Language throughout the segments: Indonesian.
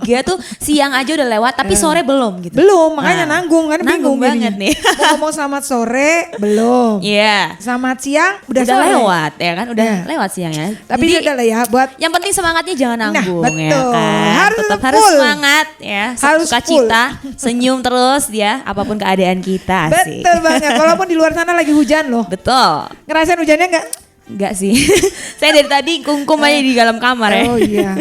3 tuh siang aja udah lewat tapi sore belum gitu. Belum, makanya nanggung kan, bingung banget nih. Mau ngomong selamat sore belum. Iya. Selamat siang udah lewat ya kan, udah lewat siangnya. Tapi jadi, udah lah ya buat yang penting semangatnya jangan nanggung ya betul. kan. Tetap harus semangat ya, harus sukacita, senyum terus ya apapun keadaan kita sih. Betul banget, walaupun di luar sana lagi hujan loh. Betul. Ngerasain hujannya enggak? Enggak sih. Saya dari tadi kungkum aja di dalam kamar ya. Oh iya.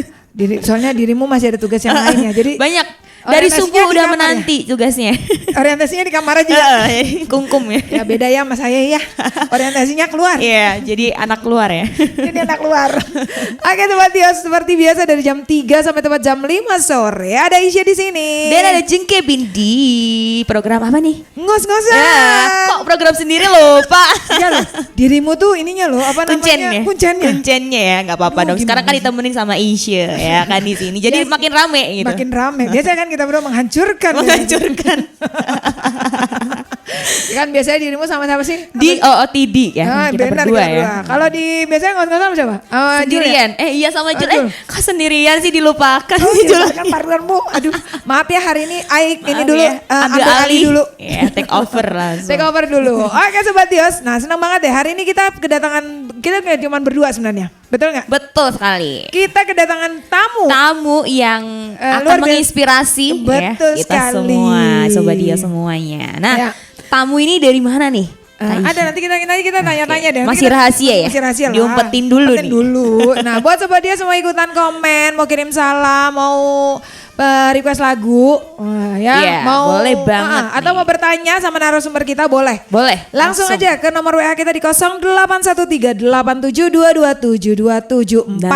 Soalnya dirimu masih ada tugas yang lainnya. Jadi banyak dari subuh udah menanti tugasnya. Orientasinya di kamar aja. Kungkum ya. Ya beda ya sama saya ya. Orientasinya keluar. Iya, jadi anak keluar ya. Jadi anak keluar. Oke Sobat Dios, seperti biasa dari jam 3 sampai tepat jam 5 sore ada Isya di sini. Dan ada Jengke Bindi. Program apa nih? Ngos-ngosan. Ya, kok program sendiri loh, Pak? Iya loh. Dirimu tuh ininya loh, apa namanya? Kuncennya ya, enggak apa-apa dong. Sekarang kan ditemenin sama Isya ya kan di sini. Jadi makin rame gitu. Makin rame. Biasanya kan kita berdua menghancurkan. Kan biasanya dirimu sama siapa sih? Di OOTD ya. Kita benar, berdua kita ya. Kalau di biasanya ngos-ngosan sama siapa? Sendirian. Iya sama Jul. Kok sendirian sih dilupakan sih Jul? Kan partnermu. Aduh, maaf ya hari ini Aik ini dulu ya. Ambil alih dulu. Ya, take over langsung. Take over dulu. Oke Sobat Dios. Nah, senang banget deh. Hari ini kita nggak cuma berdua sebenarnya. Betul nggak? Betul sekali. Kita kedatangan tamu. Tamu yang akan menginspirasi betul ya, kita sekali. semua, Sobat Dios semuanya. Nah, tamu ini dari mana nih? Ada nanti kita tanya-tanya deh. Masih rahasia ya? Masih rahasia lah. Diumpetin dulu nih. Nah, buat Sobat Dios semua ikutan komen, mau kirim salam, mau request lagu, mau boleh banget atau mau bertanya sama narasumber kita boleh. Boleh. Langsung aja ke nomor WA kita di 081387227724.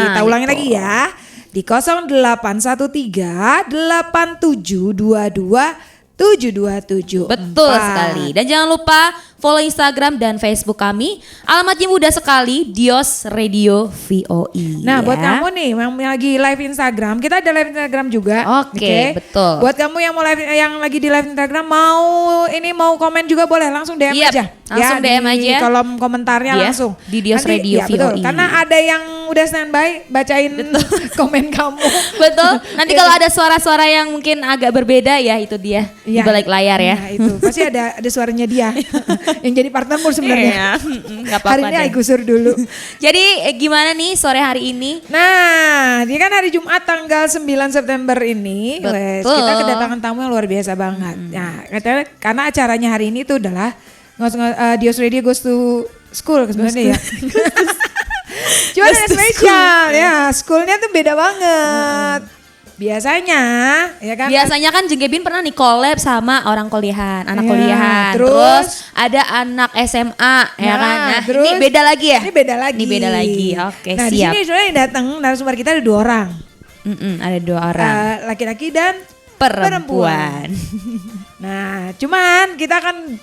Kita ulangi lagi ya. Di 081387227724. Betul sekali. Dan jangan lupa follow Instagram dan Facebook kami. Alamatnya mudah sekali, Dios Radio VOI. Nah, ya. buat kamu nih yang lagi live Instagram, kita ada live Instagram juga. Oke, betul. Buat kamu yang lagi di live Instagram mau komen juga boleh, langsung DM aja. Langsung DM aja. Di kolom komentarnya langsung. Di Dios Radio VOI. Betul. Karena ada yang udah standby bacain komen kamu. Betul. Nanti kalau ada suara-suara yang mungkin agak berbeda ya itu dia di balik layar ya. Nah, itu pasti ada suaranya dia. Yang jadi partnermu sebenarnya. Gak apa-apa. Hari ini aku gusur dulu. Jadi gimana nih sore hari ini? Nah, ini kan hari Jumat tanggal 9 September ini. Betul. Kita kedatangan tamu yang luar biasa banget. Nah, karena acaranya hari ini tuh adalah Dios Radio Goes to School sebenarnya ya. Cuma ada spesial ya, schoolnya tuh beda banget. Biasanya kan Jengkebin pernah nih collab sama orang kuliahan, anak kuliahan. Terus ada anak SMA ya kan. Nah, terus, ini beda lagi ya? Ini beda lagi. Oke, nah, siap. Nah, di sini sebenarnya yang datang narasumber kita ada 2 orang. Ada 2 orang. Laki-laki dan perempuan. Nah, cuman kita akan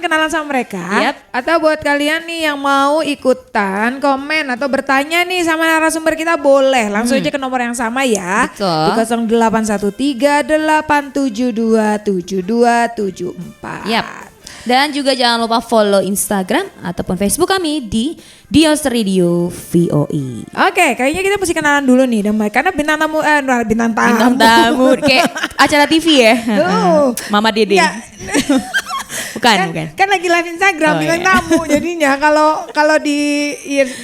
kenalan sama mereka. Atau buat kalian nih yang mau ikutan komen atau bertanya nih sama narasumber kita boleh langsung aja ke nomor yang sama ya. Betul. Di 081387227274. Dan juga jangan lupa follow Instagram ataupun Facebook kami di Dios Radio VOI. Oke, kayaknya kita mesti kenalan dulu nih, karena bintang tamu kayak acara TV ya. Mama Dede. Ya. Bukan. Kan lagi live Instagram bintang tamu jadinya kalau di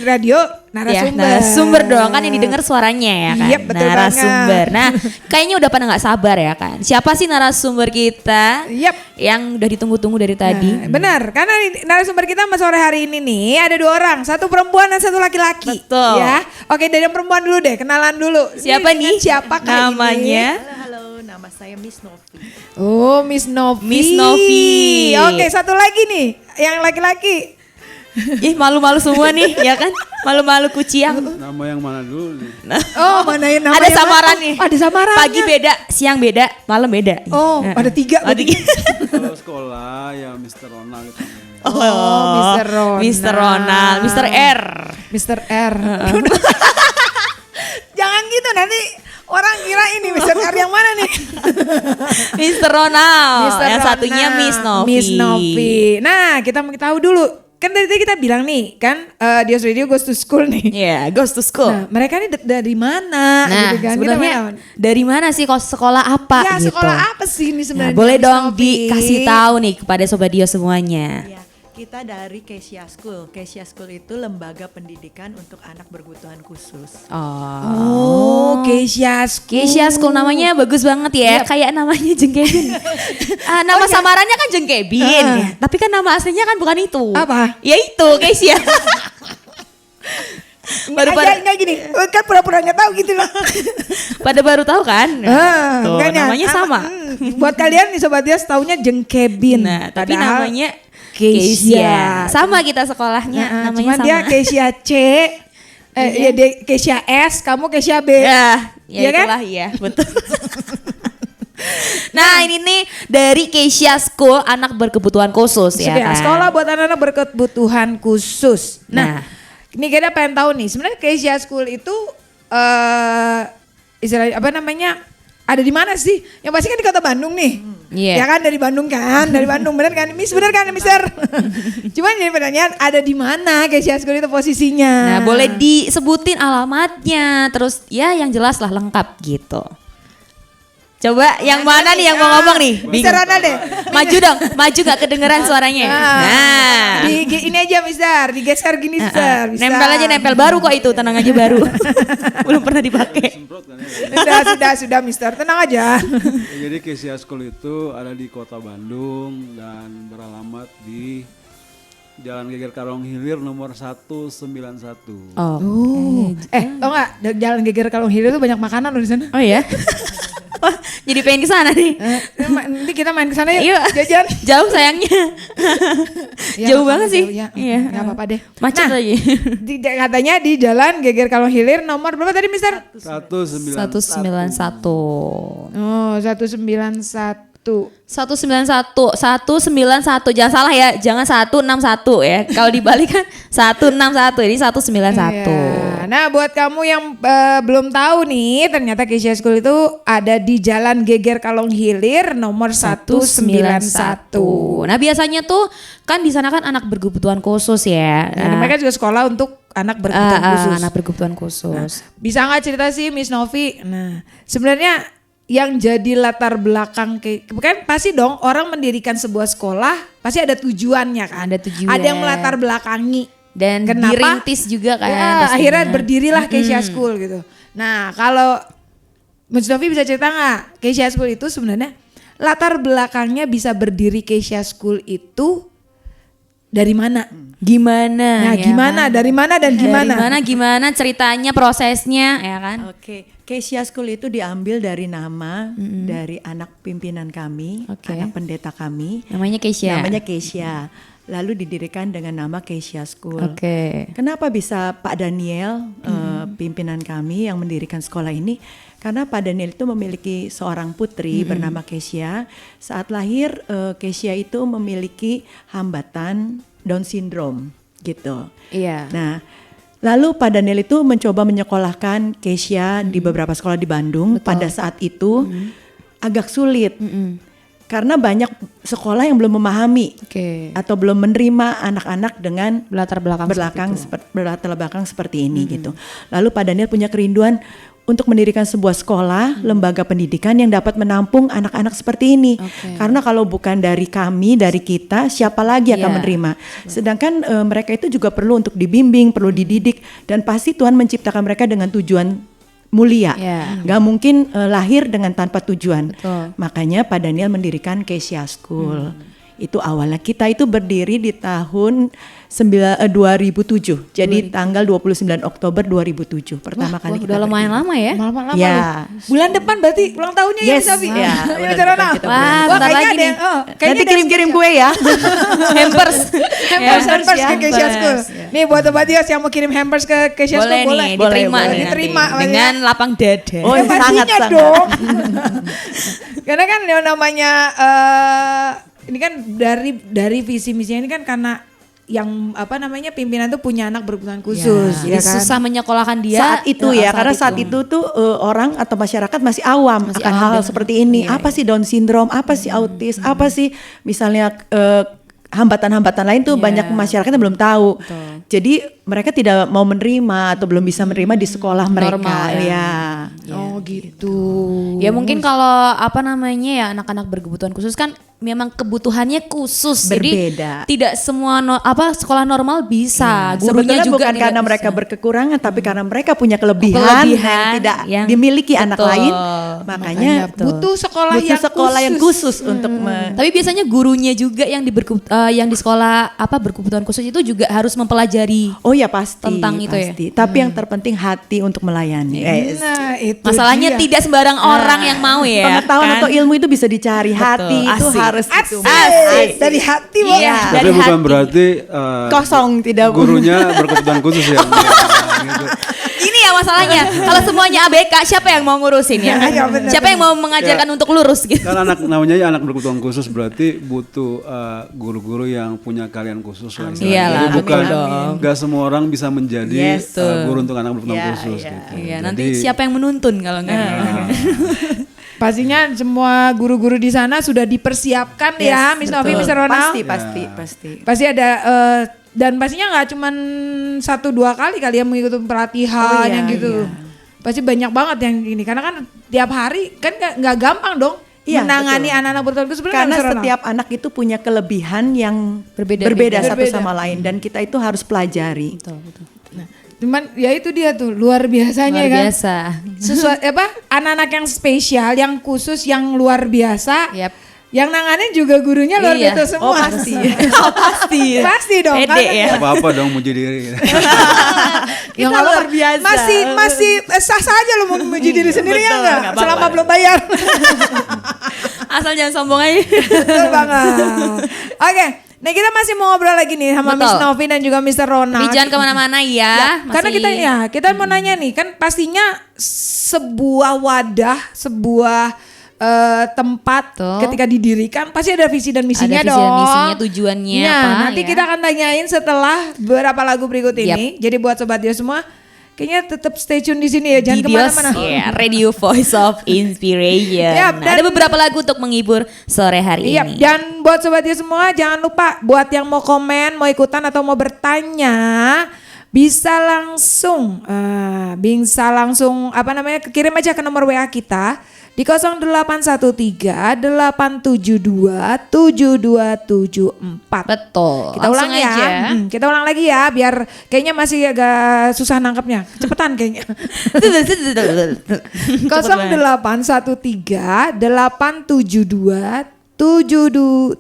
radio narasumber dong kan yang didengar suaranya ya kan. Yep, betul narasumber. Nah, kayaknya udah pada nggak sabar ya kan. Siapa sih narasumber kita? Yang udah ditunggu-tunggu dari tadi. Benar, karena narasumber kita sore hari ini nih ada 2 orang, 1 perempuan dan 1 laki-laki. Betul. Ya. Oke, dari yang perempuan dulu deh, kenalan dulu. Siapa nih? Siapa namanya? Halo, nama saya Miss Novi. Oh, Miss Novi. Miss Novi. Oke, 1 lagi nih, yang laki-laki. Ih, malu-malu semua nih, ya kan? Malu-malu kuciang. Nama yang mana dulu nih? Oh, mana yang nama ada yang samaran mana? nih. Oh, ada samaran. Pagi beda, siang beda, malam beda. Oh, ada 3. Kalau sekolah ya Mr. Ronald gitu. Mr. Ronald. Mr. Ronald, Mr. R. Mr. R. Jangan gitu nanti orang kira ini Mr. R yang mana nih? Mr. Ronald. Yang satunya Miss Novi. Miss Novi. Nah, kita mau tahu dulu kan dari tadi kita bilang nih kan Dios Radio Goes to School nih. Iya, goes to school. Nah, mereka ini dari mana Nah, gitu kan? sebenarnya dari mana sih kok sekolah apa Ya gitu? sekolah apa sih ini Nah, sebenarnya? boleh Miss dong Novi? dikasih tahu nih kepada Sobat Dio semuanya. Ya, kita dari Kesia School. Kesia School itu lembaga pendidikan untuk anak berkebutuhan khusus. Oh, Kesia School. Kesia School namanya bagus banget ya, kayak namanya Jeng Kevin. Nama samarannya kan Jeng Kevin, ya. Tapi kan nama aslinya kan bukan itu. Apa? Ya itu Kesia. Enggak gini, kan pura-pura nggak tahu gitu loh. Pada baru tahu kan? Tuh, Makanya, namanya sama. Buat kalian nih Sobat Dias taunya Jeng Kevin. Nah, tapi Padahal namanya Kesia. Kesia. Sama kita sekolahnya, namanya cuman sama. dia Kesia C, ya dia Kesia S, kamu Kesia B. Ya, Iya kan? itulah ya, betul. Nah ini nih dari Kesia School anak berkebutuhan khusus ya kan. Sekolah buat anak-anak berkebutuhan khusus. Nah, ini kita pengen tahu nih, sebenarnya Kesia School itu istilahnya apa namanya? Ada di mana sih? Yang pasti kan di Kota Bandung nih. Iya. Ya kan dari Bandung kan, dari Bandung bener kan? Bener kan, Mister? Cuman jadi pertanyaan ada di mana Kesia School itu posisinya? Nah boleh disebutin alamatnya, terus ya yang jelas lah lengkap gitu. Coba yang mana nih yang mau ngomong nih? Mister Bingung. Rana deh. Maju dong, maju gak kedengeran suaranya. Nah, Ini aja Mister, digeser gini Mister. Bisa. nempel aja nempel baru kok itu, tenang aja baru. Belum pernah dipakai. Semprot kan ya. Sudah Mister, tenang aja. Ya, jadi Kesia School itu ada di Kota Bandung dan beralamat di Jalan Geger Kalong Hilir nomor 191. Oh. Tau gak, Jalan Geger Kalong Hilir itu banyak makanan loh di sana. Oh ya? Wah, jadi pengen kesana nih. Nanti kita main ke sana yuk, Yuk. jajan. Jauh sayangnya. Ya, Jauh banget sih. jauh, ya. Iya. Gak apa-apa deh. Macet Nah, lagi. Katanya di Jalan Geger Kalong Hilir nomor berapa tadi Mister? 191. Oh, 191. 191 jangan salah ya, jangan 161 ya. Kalau dibalik kan 161, ini 191. Iya. Nah, buat kamu yang belum tahu nih, ternyata Kesia School itu ada di Jalan Geger Kalong Hilir nomor 191. Nah, biasanya tuh kan di sana kan anak berkebutuhan khusus ya. Nah, mereka juga sekolah untuk anak berkebutuhan khusus. Anak berkebutuhan khusus. Bisa nggak cerita sih Miss Novi? Nah, sebenarnya yang jadi latar belakang bukan pasti dong orang mendirikan sebuah sekolah pasti ada tujuannya kan. Ada tujuan. Ada yang melatar belakangi. Dan Kenapa? dirintis juga kan. Ya, pastinya. akhirnya berdirilah Kesia School gitu. Nah, kalau Miss Novi bisa cerita nggak Kesia School itu sebenarnya latar belakangnya bisa berdiri Kesia School itu dari mana? Gimana? Nah, ya gimana? kan? Dari mana dan gimana? Gimana ceritanya, prosesnya ya kan? Oke, Kesia School itu diambil dari nama dari anak pimpinan kami, Oke. anak pendeta kami. Namanya Kesia. Namanya Kesia. Lalu didirikan dengan nama Kesia School. Oke. Kenapa bisa Pak Daniel, pimpinan kami yang mendirikan sekolah ini? Karena Pak Daniel itu memiliki seorang putri bernama Kesia. Saat lahir, Kesia itu memiliki hambatan Down syndrome gitu. Iya. Nah, lalu Pak Daniel itu mencoba menyekolahkan Kesia di beberapa sekolah di Bandung. Pada saat itu agak sulit karena banyak sekolah yang belum memahami Oke. atau belum menerima anak-anak dengan Latar belakang berlatar belakang seperti ini gitu. Lalu Pak Daniel punya kerinduan untuk mendirikan sebuah sekolah, lembaga pendidikan yang dapat menampung anak-anak seperti ini. Oke. Karena kalau bukan dari kami, dari kita, siapa lagi yang akan Iya. menerima? Sedangkan mereka itu juga perlu untuk dibimbing, perlu dididik, dan pasti Tuhan menciptakan mereka dengan tujuan mulia. Iya. Gak mungkin lahir dengan tanpa tujuan. Betul. Makanya Pak Daniel mendirikan Kesia School. Itu awalnya kita itu berdiri di tahun 2007. Jadi tanggal 29 Oktober 2007 pertama kali kita udah lumayan berdiri. lama ya. Lama-lama Ya. loh. Bulan depan berarti ulang tahunnya Yes. ya Miss Novi. Ya, Ya, bulan Mister depan Ronald. kita Wah, Wah, bentar kayaknya lagi ada nih. yang, kayaknya Nanti ada kirim-kirim yang kue ya. Hampers. hampers ke Kesia Hampers. School. Nih buat Sobat Dias yang mau kirim hampers ke Kesia Boleh School nih, boleh. diterima boleh. nih nanti. Diterima, dengan lapang dada. Oh, Pastinya sangat. dong. Karena kan yang namanya ini kan dari visi misinya ini kan karena yang apa namanya pimpinan tuh punya anak berkebutuhan khusus, Jadi ya kan? susah menyekolahkan dia Saat itu ya, karena saat itu tuh orang atau masyarakat masih awam Masih akan awam hal dengan- seperti ini. Apa sih Down syndrome? Apa sih autis? Apa sih misalnya hambatan-hambatan lain tuh Iya. banyak masyarakat yang belum tahu. Jadi mereka tidak mau menerima atau belum bisa menerima di sekolah mereka. Normal, ya. Oh gitu. Ya mungkin kalau apa namanya ya anak-anak berkebutuhan khusus kan memang kebutuhannya khusus. Berbeda. Jadi tidak semua sekolah normal bisa. Gurunya Sebetulnya juga bukan tidak karena mereka bisa. berkekurangan, tapi karena mereka punya kelebihan Kelebihan yang tidak yang- dimiliki anak betul. lain. Makanya Butuh sekolah butuh yang sekolah yang khusus untuk Tapi biasanya gurunya juga yang yang di sekolah berkebutuhan khusus itu juga harus mempelajari. Oh ya pasti, Tentang itu ya? pasti. Tapi yang terpenting hati untuk melayani. Nah, itu Masalahnya dia. tidak sembarang orang yang mau ya. Pengetahuan kan? atau ilmu itu bisa dicari. Hati itu Asik. harus itu. Asik. Dari hati Bang. Iya. Tapi Dari bukan hati. berarti Kosong, tidak. gurunya berkebutuhan khusus ya. Gitu. Ini ya masalahnya. Kalau semuanya ABK, siapa yang mau ngurusin ya? Iya, benar, Siapa yang mau mengajarkan untuk lurus gitu? Kan namanya anak berkebutuhan khusus berarti butuh guru-guru yang punya keahlian khusus lah. istilahnya. Iyalah, Jadi bukan amin dong. nggak semua orang bisa menjadi Yes. guru untuk anak berkebutuhan Iya, khusus. iya. Gitu. Iya, nanti Jadi, siapa yang menuntun kalau enggak? Pastinya semua guru-guru di sana sudah dipersiapkan ya, Miss Novi, Betul. Mr. Ronald. Pasti, pasti. Pasti ada dan pastinya nggak cuman 1-2 kali kalian mengikuti pelatihan Oh, iya, yang gitu. iya. Pasti banyak banget yang ini karena kan tiap hari kan nggak gampang dong Iya, menangani betul. anak-anak berkebutuhan khusus. Benar Karena nggak, Mr. Ronald? setiap anak itu punya kelebihan yang Berbeda-beda. satu sama lain dan kita itu harus pelajari. Cuman ya itu dia tuh luar biasanya Luar kan. biasa. Sesuatu anak-anak yang spesial, yang khusus, yang luar biasa. Yap. Yang nanganin juga gurunya luar Iya. biasa semua. Oh pasti. Oh pasti. Pasti dong. Pede kan? ya. apa-apa dong muji diri. Ya Kita nggak luar apa-apa. biasa. Masih sah saja lo mau memuji diri sendiri ya Betul, enggak? nggak apa-apa. Selama belum bayar. Asal jangan sombong aja. Betul banget. Oke, nah kita masih mau ngobrol lagi nih sama Betul. Miss Novi dan juga Mr. Ronald. Tapi jangan kemana-mana ya. Karena kita mau nanya nih, kan pastinya sebuah wadah, sebuah tempat Tuh. ketika didirikan pasti ada visi dan misinya Ada visi dong. dan misinya, tujuannya Ya, apa, nanti ya. kita akan tanyain setelah beberapa lagu berikut ini. Jadi buat sobat Dios semua, kayaknya tetap stay tune di sini ya, jangan Di Dios, kemana-mana. ya, Radio Voice of Inspiration. Yap, Ada dan- beberapa lagu untuk menghibur sore hari Iya, ini. dan buat sobat Dios semua jangan lupa buat yang mau komen, mau ikutan atau mau bertanya bisa langsung kirim aja ke nomor WA kita di 0813 872 7274. Betul. Kita ulang Langsung ya. aja. Kita ulang lagi ya biar kayaknya masih agak susah nangkepnya. Cepetan kayaknya. 0813 872 72.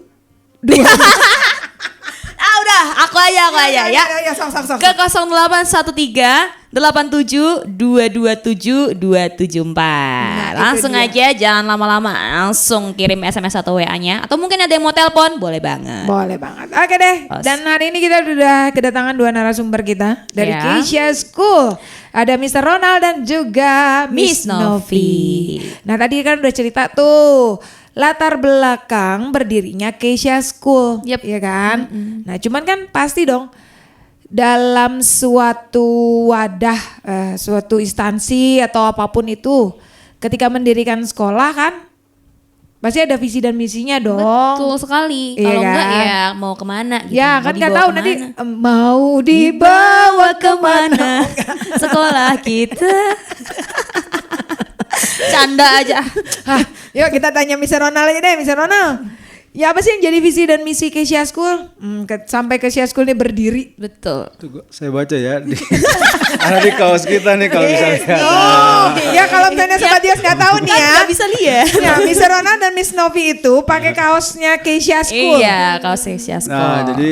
Udah, aku aja ya. Ya, sok. Ke 0813 87 227 274. Langsung dia. aja, jangan lama-lama. Langsung kirim SMS atau WA-nya. Atau mungkin ada yang mau telepon, boleh banget. Boleh banget. Oke deh. Os. Dan hari ini kita sudah kedatangan 2 narasumber kita dari Ya. Keisha School. Ada Mr. Ronald dan juga Miss Miss Novi. Nah tadi kan udah cerita tuh latar belakang berdirinya Keisha School, Yep. ya kan? Nah cuman kan pasti dong dalam suatu wadah, suatu instansi atau apapun itu, ketika mendirikan sekolah kan pasti ada visi dan misinya dong. Betul sekali. Iya Kalau enggak kan? ya mau kemana gitu. Ya Mau kan nggak dibawa tahu nanti kemana. mau dibawa kemana. Sekolah kita. Canda aja. Hah, yuk kita tanya Mr. Ronald aja deh, Mr. Ronald. Ya apa sih yang jadi visi dan misi Keisha School? Sampai Keisha School ini berdiri. Betul. Tuh, saya baca ya ada di kaos kita nih kalau bisa lihat. Oh, ya kalau misalnya sobat Dios nggak tahu nih ya. Nggak bisa lihat. Ya, Mr. Ronald dan Miss Novi itu pakai kaosnya Keisha School. Iya, kalau Keisha School. Nah, jadi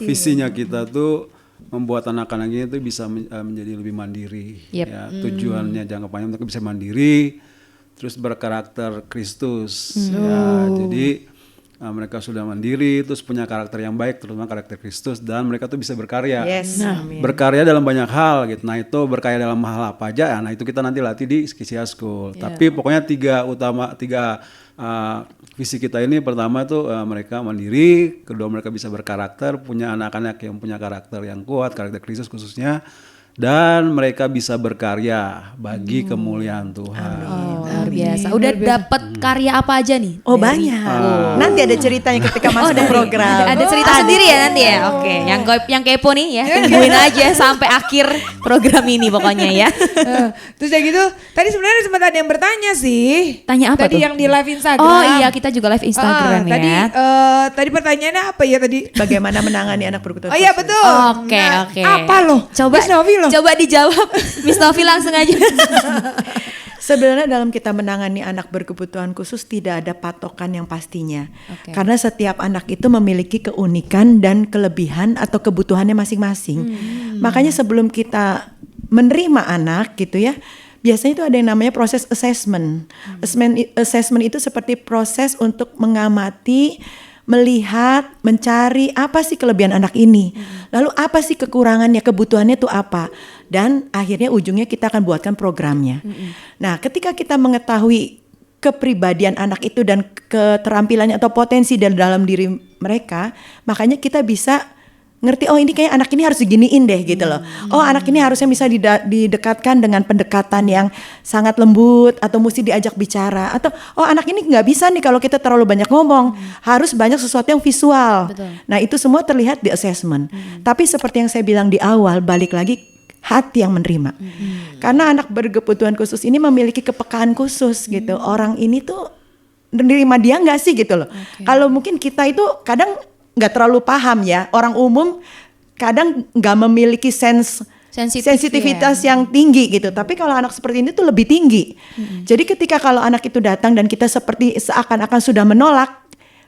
visinya kita tuh membuat anak-anaknya itu bisa menjadi lebih mandiri. Yep. Ya, tujuannya jangka panjang mereka bisa mandiri, terus berkarakter Kristus. Ya, jadi mereka sudah mandiri, terus punya karakter yang baik, terutama karakter Kristus, dan mereka tuh bisa berkarya. Yes. Amin. Berkarya dalam banyak hal gitu. Nah itu berkarya dalam hal apa aja? Nah itu kita nanti latih di Keisha School. Tapi pokoknya tiga visi kita ini, pertama tuh mereka mandiri, kedua mereka bisa berkarakter, punya anak-anak yang punya karakter yang kuat, karakter Kristus khususnya, dan mereka bisa berkarya bagi kemuliaan Tuhan. Luar biasa. Udah dapat karya apa aja nih? Oh banyak. Nanti ada ceritanya ketika masuk ke program. Ada cerita sendiri ya nanti ya. Oke, yang kepo nih ya, tungguin aja sampai akhir program ini pokoknya ya. Terus kayak gitu, tadi sebenarnya sempat ada yang bertanya sih. Tanya apa tadi tuh? yang di live Instagram. Oh iya, kita juga live Instagram ya. Tadi pertanyaannya apa ya tadi? Bagaimana menangani anak berkebutuhan Oh iya khusus? betul. Oke, oke. Apa loh? Coba Miss Novi loh. Coba dijawab. Miss Novi langsung aja. Sebenarnya dalam kita menangani anak berkebutuhan khusus tidak ada patokan yang pastinya. Oke. Karena setiap anak itu memiliki keunikan dan kelebihan atau kebutuhannya masing-masing. Makanya sebelum kita menerima anak gitu ya, biasanya itu ada yang namanya proses assessment. Assessment itu seperti proses untuk mengamati, melihat, mencari apa sih kelebihan anak ini. Lalu apa sih kekurangannya, kebutuhannya itu apa. Dan akhirnya ujungnya kita akan buatkan programnya. Nah ketika kita mengetahui kepribadian anak itu dan keterampilannya atau potensi dalam diri mereka, makanya kita bisa ngerti, oh ini kayak anak ini harus diginiin deh gitu loh. Oh anak ini harusnya bisa didekatkan dengan pendekatan yang sangat lembut atau mesti diajak bicara. Atau oh anak ini nggak bisa nih kalau kita terlalu banyak ngomong, harus banyak sesuatu yang visual. Betul. Nah itu semua terlihat di assessment. Tapi seperti yang saya bilang di awal, balik lagi hati yang menerima. Karena anak berkebutuhan khusus ini memiliki kepekaan khusus gitu. Orang ini tuh menerima dia nggak sih gitu loh. Kalau mungkin kita itu kadang nggak terlalu paham ya. Orang umum kadang nggak memiliki sensitivitas yang tinggi gitu. Tapi kalau anak seperti ini tuh lebih tinggi. Jadi ketika kalau anak itu datang dan kita seperti seakan-akan sudah menolak,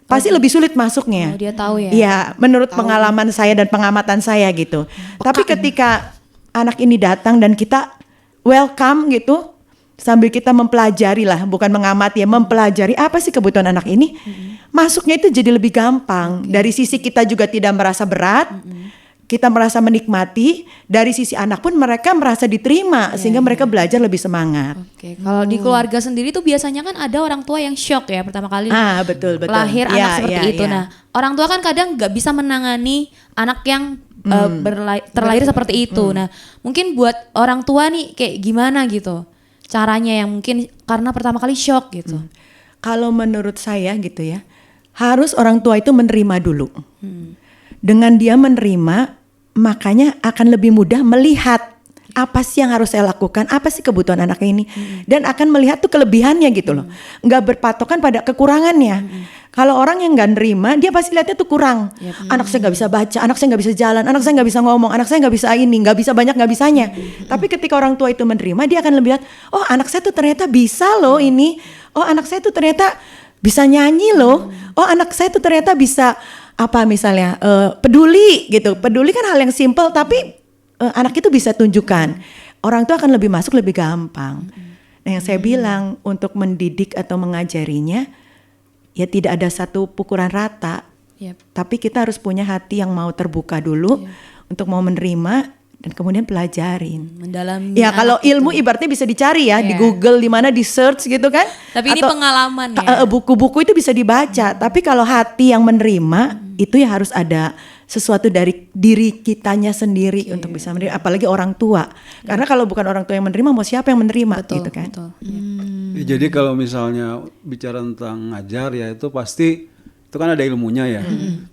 pasti lebih sulit masuknya. Oh, dia tahu ya. Iya, menurut pengalaman saya dan pengamatan saya gitu. Tapi ketika anak ini datang dan kita welcome gitu, sambil kita mempelajari lah, bukan mengamati ya, mempelajari apa sih kebutuhan anak ini, masuknya itu jadi lebih gampang. Dari sisi kita juga tidak merasa berat, kita merasa menikmati. Dari sisi anak pun mereka merasa diterima, sehingga mereka belajar lebih semangat. Oke, kalau di keluarga sendiri tuh biasanya kan ada orang tua yang shock ya pertama kali Betul. lahir Ya, anak seperti ya, itu. ya. Nah, orang tua kan kadang nggak bisa menangani anak yang terlahir seperti itu. Nah, mungkin buat orang tua nih kayak gimana gitu caranya yang mungkin karena pertama kali shock gitu. Kalau menurut saya gitu ya, harus orang tua itu menerima dulu. Dengan dia menerima, makanya akan lebih mudah melihat apa sih yang harus saya lakukan, apa sih kebutuhan anak ini, dan akan melihat tuh kelebihannya gitu loh, nggak berpatokan pada kekurangannya. Kalau orang yang nggak nerima, dia pasti lihatnya tuh kurang. Anak saya nggak bisa baca, anak saya nggak bisa jalan, anak saya nggak bisa ngomong, anak saya nggak bisa ini, nggak bisa banyak, nggak bisanya. Tapi ketika orang tua itu menerima, dia akan lebih lihat, oh anak saya tuh ternyata bisa loh ini, oh anak saya tuh ternyata bisa nyanyi loh, oh anak saya tuh ternyata bisa apa misalnya peduli gitu. Peduli kan hal yang simple, tapi anak itu bisa tunjukkan. Orang tua akan lebih masuk lebih gampang. Nah yang saya bilang untuk mendidik atau mengajarinya, ya tidak ada satu pukulan rata. Tapi kita harus punya hati yang mau terbuka dulu untuk mau menerima dan kemudian pelajarin. Mendalami. Ya kalau ilmu ibaratnya bisa dicari ya di Google, di mana di search gitu kan. Tapi ini pengalaman ya. Buku-buku itu bisa dibaca. Tapi kalau hati yang menerima itu ya harus ada sesuatu dari diri kitanya sendiri untuk bisa menerima. Apalagi orang tua. Karena kalau bukan orang tua yang menerima, mau siapa yang menerima gitu kan. Betul. Ya, jadi kalau misalnya bicara tentang ngajar ya itu pasti itu kan ada ilmunya ya.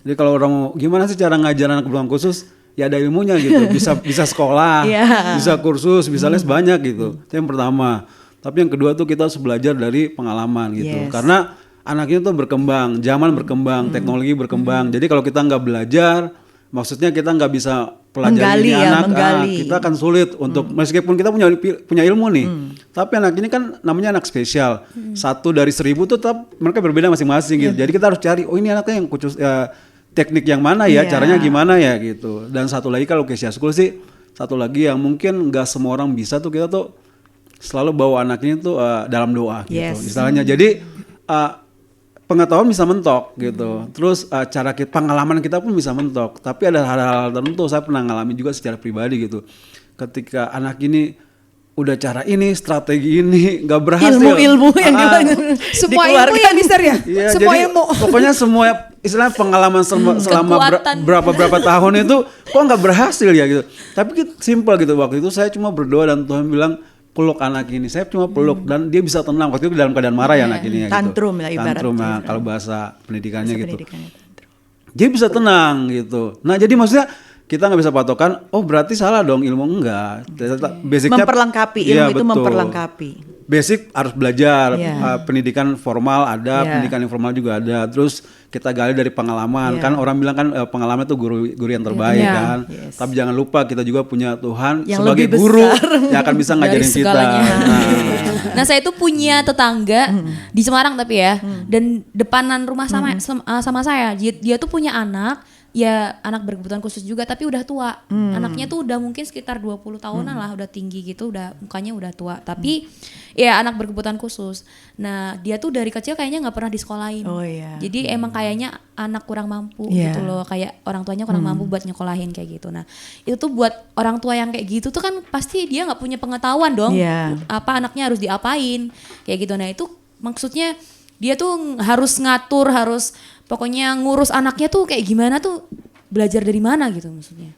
Jadi kalau orang mau gimana sih cara ngajar anak berkebutuhan khusus, ya ada ilmunya gitu. Bisa sekolah, bisa kursus, bisa les banyak gitu. Itu yang pertama. Tapi yang kedua tuh kita harus belajar dari pengalaman gitu. Karena anaknya tuh berkembang, zaman berkembang, teknologi berkembang. Jadi kalau kita nggak belajar, maksudnya kita nggak bisa pelajari ini anak, kita akan sulit untuk meskipun kita punya ilmu nih, tapi anak ini kan namanya anak spesial, 1 dari 1000 tuh tetap mereka berbeda masing-masing gitu. Jadi kita harus cari, oh ini anaknya yang khusus teknik yang mana ya, caranya gimana ya gitu. Dan satu lagi kalau Kesya School sih, satu lagi yang mungkin nggak semua orang bisa tuh, kita tuh selalu bawa anaknya tuh dalam doa gitu, misalnya. Jadi pengetahuan bisa mentok gitu. Terus cara pengalaman kita pun bisa mentok. Tapi ada hal-hal tertentu saya pernah ngalami juga secara pribadi gitu. Ketika anak ini udah cara ini, strategi ini nggak berhasil. Ilmu yang semua ilmu ya Mister ya. Iya, Semua jadi, ilmu. Pokoknya semua istilah pengalaman selama berapa tahun itu kok nggak berhasil ya gitu. Tapi simple gitu, waktu itu saya cuma berdoa dan Tuhan bilang peluk anak ini, saya cuma peluk dan dia bisa tenang. Waktu itu dalam keadaan marah ya anak ini. Tantrum gitu. lah ibaratnya. Tantrum ya, kalau bahasa pendidikannya Bahasa gitu. pendidikannya tantrum. Dia bisa tenang gitu. Nah jadi maksudnya kita nggak bisa patokan, oh berarti salah dong ilmu, enggak. Basicnya Memperlengkapi, ilmu iya, itu betul. memperlengkapi. Basic harus belajar, Iya. pendidikan formal ada, Iya. pendidikan informal juga ada. Terus kita gali dari pengalaman, Iya. kan orang bilang kan pengalaman itu guru yang terbaik Iya. kan. Yes. Tapi jangan lupa kita juga punya Tuhan Yang sebagai lebih guru besar. yang akan bisa ngajarin Dari kita. segalanya. Nah, Nah, saya itu punya tetangga di Semarang tapi ya, dan depanan rumah sama saya. Dia tuh punya anak, ya anak berkebutuhan khusus juga tapi udah tua. Anaknya tuh udah mungkin sekitar 20 tahunan lah, udah tinggi gitu, udah mukanya udah tua. Tapi ya anak berkebutuhan khusus. Nah, dia tuh dari kecil kayaknya nggak pernah disekolahin. Oh, iya. Jadi emang kayaknya anak kurang mampu Iya. gitu loh, kayak orang tuanya kurang mampu buat nyekolahin kayak gitu. Nah, itu tuh buat orang tua yang kayak gitu tuh kan pasti dia nggak punya pengetahuan dong. Iya. Apa anaknya harus diapain kayak gitu. Nah, itu maksudnya dia tuh harus ngatur, harus pokoknya ngurus anaknya tuh kayak gimana tuh, belajar dari mana gitu maksudnya.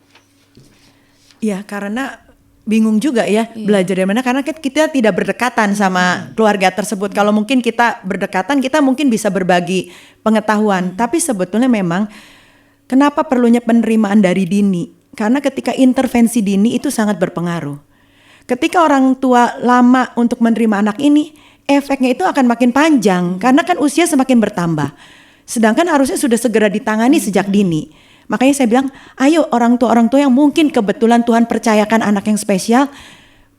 Ya karena bingung juga ya belajar dari mana, karena kita tidak berdekatan sama keluarga tersebut. Kalau mungkin kita berdekatan, kita mungkin bisa berbagi pengetahuan. Tapi sebetulnya memang kenapa perlunya penerimaan dari dini? Karena ketika intervensi dini itu sangat berpengaruh. Ketika orang tua lama untuk menerima anak ini, efeknya itu akan makin panjang karena kan usia semakin bertambah. Sedangkan harusnya sudah segera ditangani sejak dini. Makanya saya bilang, ayo orang tua yang mungkin kebetulan Tuhan percayakan anak yang spesial,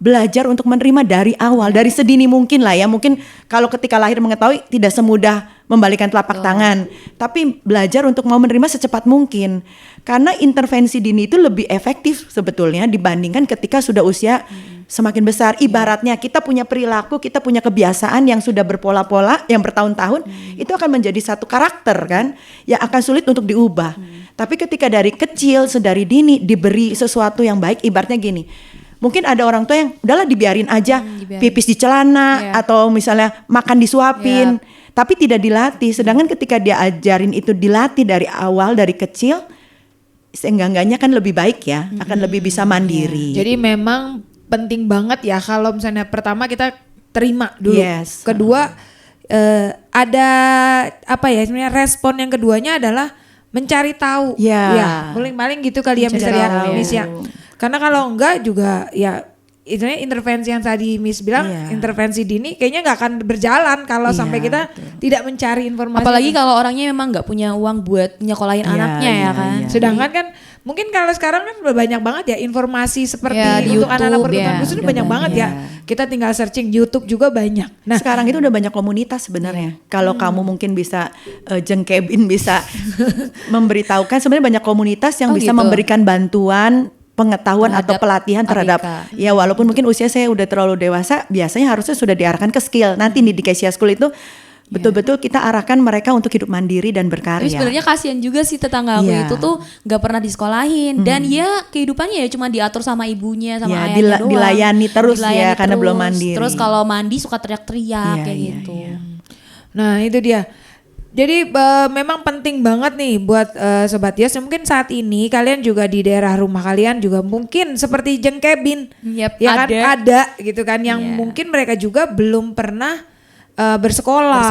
belajar untuk menerima dari awal, dari sedini mungkin lah ya. Mungkin kalau ketika lahir mengetahui tidak semudah membalikan telapak tangan, tapi belajar untuk mau menerima secepat mungkin. Karena intervensi dini itu lebih efektif sebetulnya dibandingkan ketika sudah usia semakin besar. Ibaratnya kita punya perilaku, kita punya kebiasaan yang sudah berpola-pola, yang bertahun-tahun, itu akan menjadi satu karakter kan, yang akan sulit untuk diubah. Tapi ketika dari kecil, sedari dini diberi sesuatu yang baik, ibaratnya gini, mungkin ada orang tua yang udahlah dibiarin aja, pipis di celana atau misalnya makan disuapin, tapi tidak dilatih. Sedangkan ketika dia ajarin itu dilatih dari awal, dari kecil, seenggak-enggaknya kan lebih baik ya, akan lebih bisa mandiri. Jadi memang penting banget ya kalau misalnya pertama kita terima dulu. Yes. Kedua ada apa ya sebenarnya respon yang keduanya adalah mencari tahu. Ya. Paling gitu kali ya Mencari misalnya tahu. Miss ya. Karena kalau enggak juga ya itu intervensi yang tadi Miss bilang, intervensi dini kayaknya nggak akan berjalan kalau sampai kita tidak mencari informasi. Apalagi kalau orangnya memang nggak punya uang buat nyekolahin anaknya ya kan. Sedangkan kan mungkin kalau sekarang kan udah banyak banget ya informasi seperti Ya, di untuk anak-anak YouTube, berkebutuhan ya. khusus ini Udah banyak banget ya. Kita tinggal searching YouTube juga banyak. Nah, Sekarang itu udah banyak komunitas sebenarnya. Kalau kamu mungkin bisa jengkebin, bisa memberitahukan, sebenarnya banyak komunitas yang Oh, bisa gitu. memberikan bantuan pengetahuan atau Terhadap pelatihan terhadap ABK. ya walaupun mungkin usia saya udah terlalu dewasa, biasanya harusnya sudah diarahkan ke skill. Nanti di Kesia School itu betul-betul kita arahkan mereka untuk hidup mandiri dan berkarya. Tapi sebenarnya kasihan juga sih tetangga aku Iya. itu tuh nggak pernah disekolahin dan ya kehidupannya ya cuma diatur sama ibunya sama Ya, ayahnya doang. dilayani terus ya, karena belum terus. mandiri. Terus kalau mandi suka teriak-teriak Iya, kayak iya, gitu. nah itu dia. Jadi memang penting banget nih buat Sobat Yos. Mungkin saat ini kalian juga di daerah rumah kalian juga mungkin seperti jengkebin. Yep, Ya kan ada. ada gitu kan yang Iya. mungkin mereka juga belum pernah bersekolah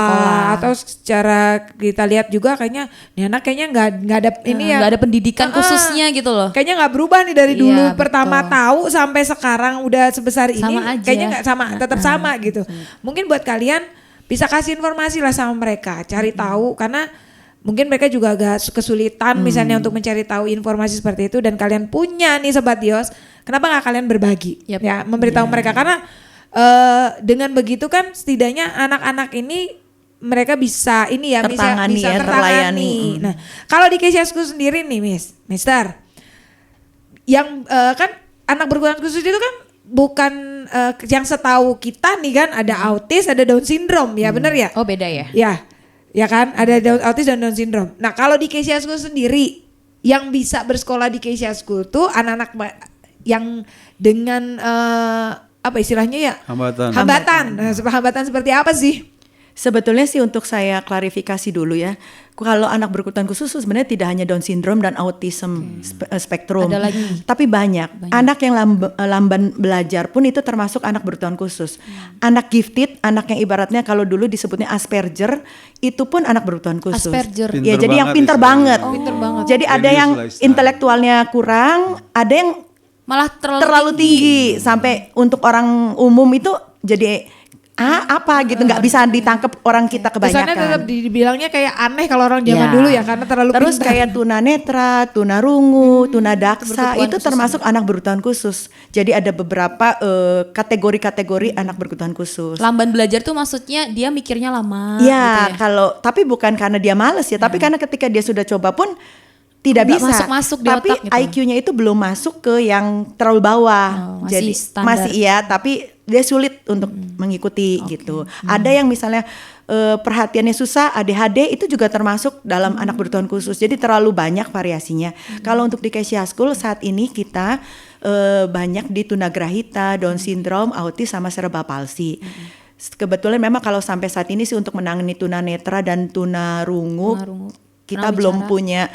atau secara kita lihat juga kayaknya nih anak kayaknya nggak ada ini ya Nggak ada pendidikan khususnya gitu loh. kayaknya nggak berubah nih dari Iya, dulu betul. pertama tahu sampai sekarang udah sebesar ini Sama aja. kayaknya nggak sama tetap sama gitu. Mungkin buat kalian bisa kasih informasi lah sama mereka, cari tahu karena mungkin mereka juga agak kesulitan misalnya untuk mencari tahu informasi seperti itu dan kalian punya nih Sobat Yos, kenapa nggak kalian berbagi Yap. ya memberitahu mereka karena dengan begitu kan setidaknya anak-anak ini mereka bisa ini ya Tertangani bisa ya, terlayani. terlayani. Nah, kalau di Kesia School sendiri nih Mister, yang kan anak berkebutuhan khusus itu kan bukan yang setahu kita nih kan ada autis, ada Down syndrome ya bener ya? Oh beda ya? Ya kan ada autis dan Down syndrome. Nah kalau di Kesia School sendiri yang bisa bersekolah di Kesia School tuh anak-anak yang dengan apa istilahnya ya? Hambatan. Hambatan. Nah, hambatan seperti apa sih? Sebetulnya sih untuk saya klarifikasi dulu ya. Kalau anak berkebutuhan khusus sebenarnya tidak hanya Down syndrome dan autism spektrum. Ada lagi. Tapi banyak. Anak yang lamban belajar pun itu termasuk anak berkebutuhan khusus. Anak gifted, anak yang ibaratnya kalau dulu disebutnya Asperger, itu pun anak berkebutuhan khusus. Asperger. Ya, Pinter jadi yang banget pinter istilahnya. banget. Pinter banget. Jadi ada Genius yang lah istilahnya. intelektualnya kurang, ada yang Malah terlalu tinggi sampai untuk orang umum itu jadi apa gitu, nggak bisa ditangkap orang kita Kesannya tetap kebanyakan. dibilangnya kayak aneh kalau orang zaman Ya. dulu ya karena terlalu Terus pintar. kayak tunanetra, tunarungu, tunadaksa berkebutuhan itu khusus termasuk anak berkebutuhan khusus. Jadi ada beberapa kategori-kategori anak berkebutuhan khusus. Lamban belajar tuh maksudnya dia mikirnya lama Ya, gitu ya. kalau tapi bukan karena dia males ya, tapi karena ketika dia sudah coba pun tidak Nggak bisa. masuk-masuk di tapi otak gitu. IQ-nya itu belum masuk ke yang terlalu bawah. Oh, masih Jadi standar. masih iya, tapi dia sulit untuk mengikuti gitu. Ada yang misalnya perhatiannya susah, ADHD itu juga termasuk dalam anak berkebutuhan khusus. Jadi terlalu banyak variasinya. Kalau untuk di Kesya School saat ini kita banyak di tunagrahita, Down syndrome, autis sama cerebral palsy. Kebetulan memang kalau sampai saat ini sih untuk menangani tunanetra dan tunarungu kita belum punya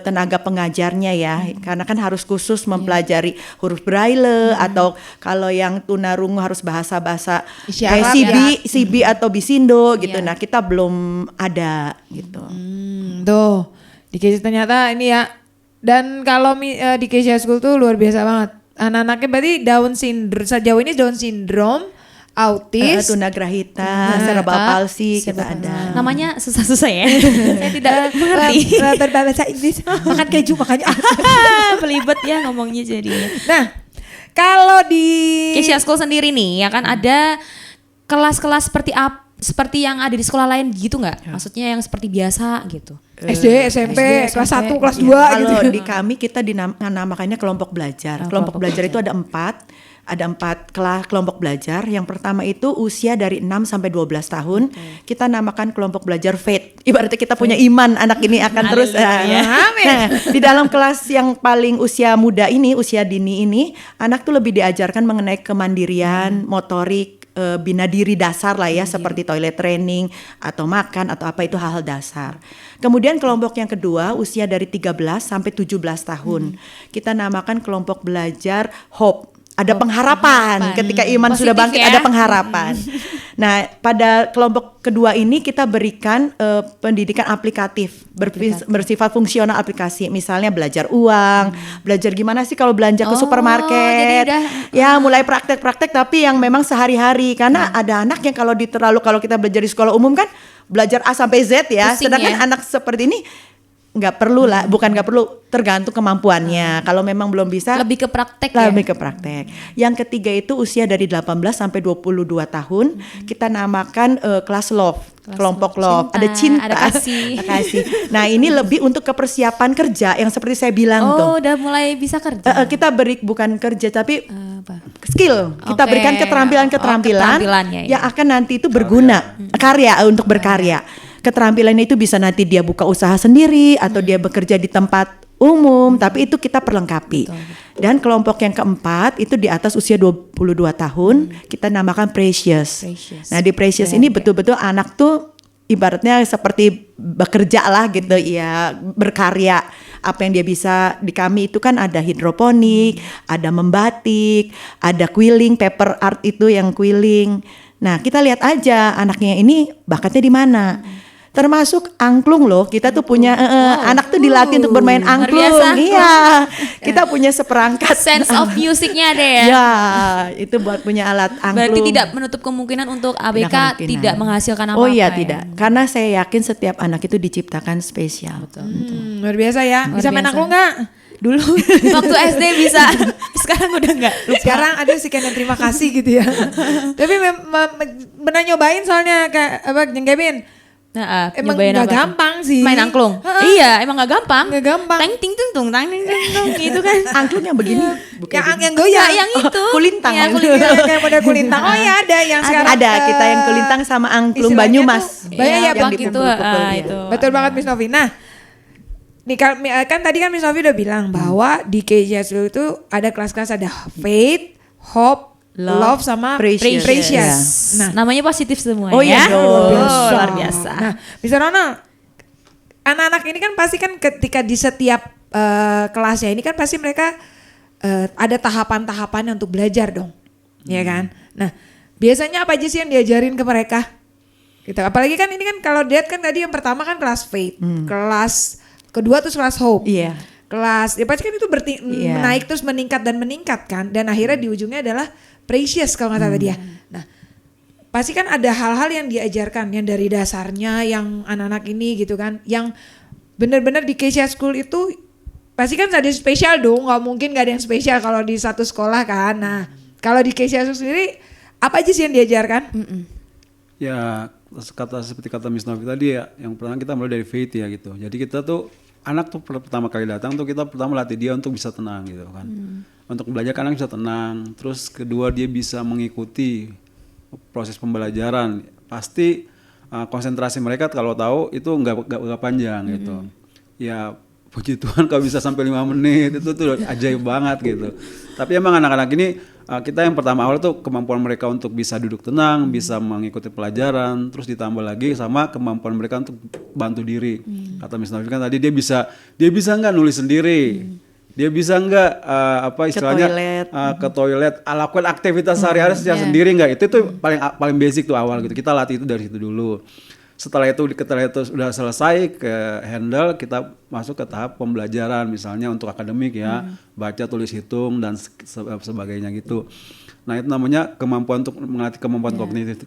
tenaga pengajarnya ya, karena kan harus khusus mempelajari huruf braille atau kalau yang tunarungu harus bahasa-bahasa kayak Isyarat CB atau Bisindo gitu. Nah kita belum ada gitu. Tuh di Kesya ternyata ini ya. Dan kalau di Kesya School tuh luar biasa banget. Anak-anaknya berarti Down syndrome, sejauh ini Down syndrome, autis, Tunagrahita, cerebral palsy kita ada. Namanya susah-susah ya. Saya tidak mengerti. berbahasa Inggris, makan keju makanya. Belibet ya ngomongnya jadinya. Nah, kalau di Kesya School sendiri nih ya kan ada kelas-kelas seperti yang ada di sekolah lain gitu nggak? Maksudnya yang seperti biasa gitu. SD, SMP, kelas 1, kelas 2 Ya, gitu. kalau di kami kita dinamakannya kelompok belajar. Kelompok belajar itu ada 4. Ada 4 kelompok belajar. Yang pertama itu usia dari 6 sampai 12 tahun. Kita namakan kelompok belajar faith. Ibaratnya kita punya iman anak ini akan terus. Nah, di dalam kelas yang paling usia muda ini, usia dini ini, anak tuh lebih diajarkan mengenai kemandirian, motorik, bina diri dasar lah ya, seperti toilet training atau makan atau apa itu hal-hal dasar. Kemudian kelompok yang kedua usia dari 13 sampai 17 tahun. Kita namakan kelompok belajar hope. Ada pengharapan. Ketika iman sudah Positif bangkit ya. ada pengharapan. Nah, pada kelompok kedua ini kita berikan pendidikan aplikatif, bersifat fungsional aplikasi. Misalnya belajar uang, belajar gimana sih kalau belanja ke supermarket. jadi udah Ya, mulai praktek-praktek tapi yang memang sehari-hari. Karena ada anak yang kalau kita belajar di sekolah umum kan belajar A sampai Z ya. Pusing Sedangkan ya. anak seperti ini nggak perlu lah, bukan nggak perlu, tergantung kemampuannya. Kalau memang belum bisa Lebih ke praktek ya. lebih ke praktek. Yang ketiga itu usia dari 18 sampai 22 tahun. Kita namakan kelas love, kelompok love. Cinta, Ada cinta, ada kasih. ada kasih. Nah, ini lebih untuk kepersiapan kerja yang seperti saya bilang tuh. Oh, udah mulai bisa kerja. Kita beri bukan kerja tapi Apa? skill. Kita Oke. berikan keterampilan-keterampilan keterampilannya, ya. yang akan nanti itu berguna, karya untuk berkarya. Keterampilan itu bisa nanti dia buka usaha sendiri atau dia bekerja di tempat umum, tapi itu kita perlengkapi. Dan kelompok yang keempat itu di atas usia 22 tahun, kita namakan Precious. Nah, di Precious ini betul-betul anak tuh ibaratnya seperti bekerja lah gitu ya, berkarya. Apa yang dia bisa di kami itu kan ada hidroponik, ada membatik, ada quilling, paper art itu yang quilling. Nah, kita lihat aja anaknya ini bakatnya di mana. Termasuk angklung loh, kita tuh punya anak tuh dilatih untuk bermain angklung. biasa. Iya, kita punya seperangkat Sense of musicnya ada ya. Ya, itu buat punya alat angklung. Berarti tidak menutup kemungkinan untuk ABK Kemungkinan. tidak menghasilkan apa-apa. Oh iya, ya? tidak. Karena saya yakin setiap anak itu diciptakan spesial. Luar biasa ya. Bisa main biasa. angklung nggak? Dulu waktu SD bisa, sekarang udah enggak. Sekarang ada sekian dan terima kasih gitu ya. Tapi pernah nyobain soalnya kayak apa Kevin. Nah, Emang nyobain nggak apa tuh? gampang sih. Main angklung. Iya, emang nggak gampang. Nggak gampang. Tang ting tung tung, tang ting tung tung gitu kan. Angklung yang begini, bukan Yang goyang. Yang itu. kulintang. Yang Iya, kayak model kulintang. Oh ya ada yang sekarang. Ada kita yang kulintang sama angklung istilahnya Banyumas. tuh banyak ya, yang Pak, gitu. dipukul-pukul, ya. Itu. Betul banget Miss Novi. Nah, nih kan tadi kan Miss Novi udah bilang bahwa di Kesya School itu ada kelas-kelas, ada faith, hope, love sama precious. precious. Nah, Namanya positif semua Oh ya. iya dong. Luar biasa. Nah, Mr. Ronald, anak-anak ini kan pasti kan ketika di setiap kelasnya ini kan pasti mereka ada tahapan-tahapannya untuk belajar dong, ya kan? Nah, biasanya apa aja sih yang diajarin ke mereka? Gitu. Apalagi kan ini kan kalau Dad kan tadi yang pertama kan kelas faith, kelas kedua tuh kelas hope. Iya. Kelas, ya pasti kan itu Iya. naik terus meningkat kan, dan akhirnya di ujungnya adalah precious kalau nggak salah dia. Nah, pasti kan ada hal-hal yang diajarkan yang dari dasarnya yang anak-anak ini gitu kan, yang benar-benar di Kesia School itu pasti kan ada spesial dong, nggak mungkin nggak ada yang spesial kalau di satu sekolah kan. Nah, kalau di Kesia School sendiri apa aja sih yang diajarkan? Ya seperti kata Miss Novi tadi ya, yang pertama kita mulai dari faith ya gitu. Jadi kita tuh anak tuh pertama kali datang tuh kita pertama latih dia untuk bisa tenang gitu kan. Untuk belajar kan anak bisa tenang. Terus kedua dia bisa mengikuti proses pembelajaran. Pasti konsentrasi mereka kalau tahu itu nggak panjang gitu. Ya puji Tuhan kalau bisa sampai 5 menit itu tuh ajaib banget gitu. Tapi emang anak-anak ini kita yang pertama awal tuh kemampuan mereka untuk bisa duduk tenang, bisa mengikuti pelajaran, terus ditambah lagi sama kemampuan mereka untuk bantu diri. Kata Miss Novi kan tadi dia bisa nggak nulis sendiri, dia bisa nggak apa istilahnya ke toilet, lakukan aktivitas sehari-hari secara sendiri nggak? Itu tuh paling basic tuh awal gitu. Kita latih itu dari situ dulu. Setelah itu sudah selesai ke handle, kita masuk ke tahap pembelajaran misalnya untuk akademik ya, baca, tulis, hitung dan sebagainya gitu. Nah itu namanya kemampuan untuk melatih kemampuan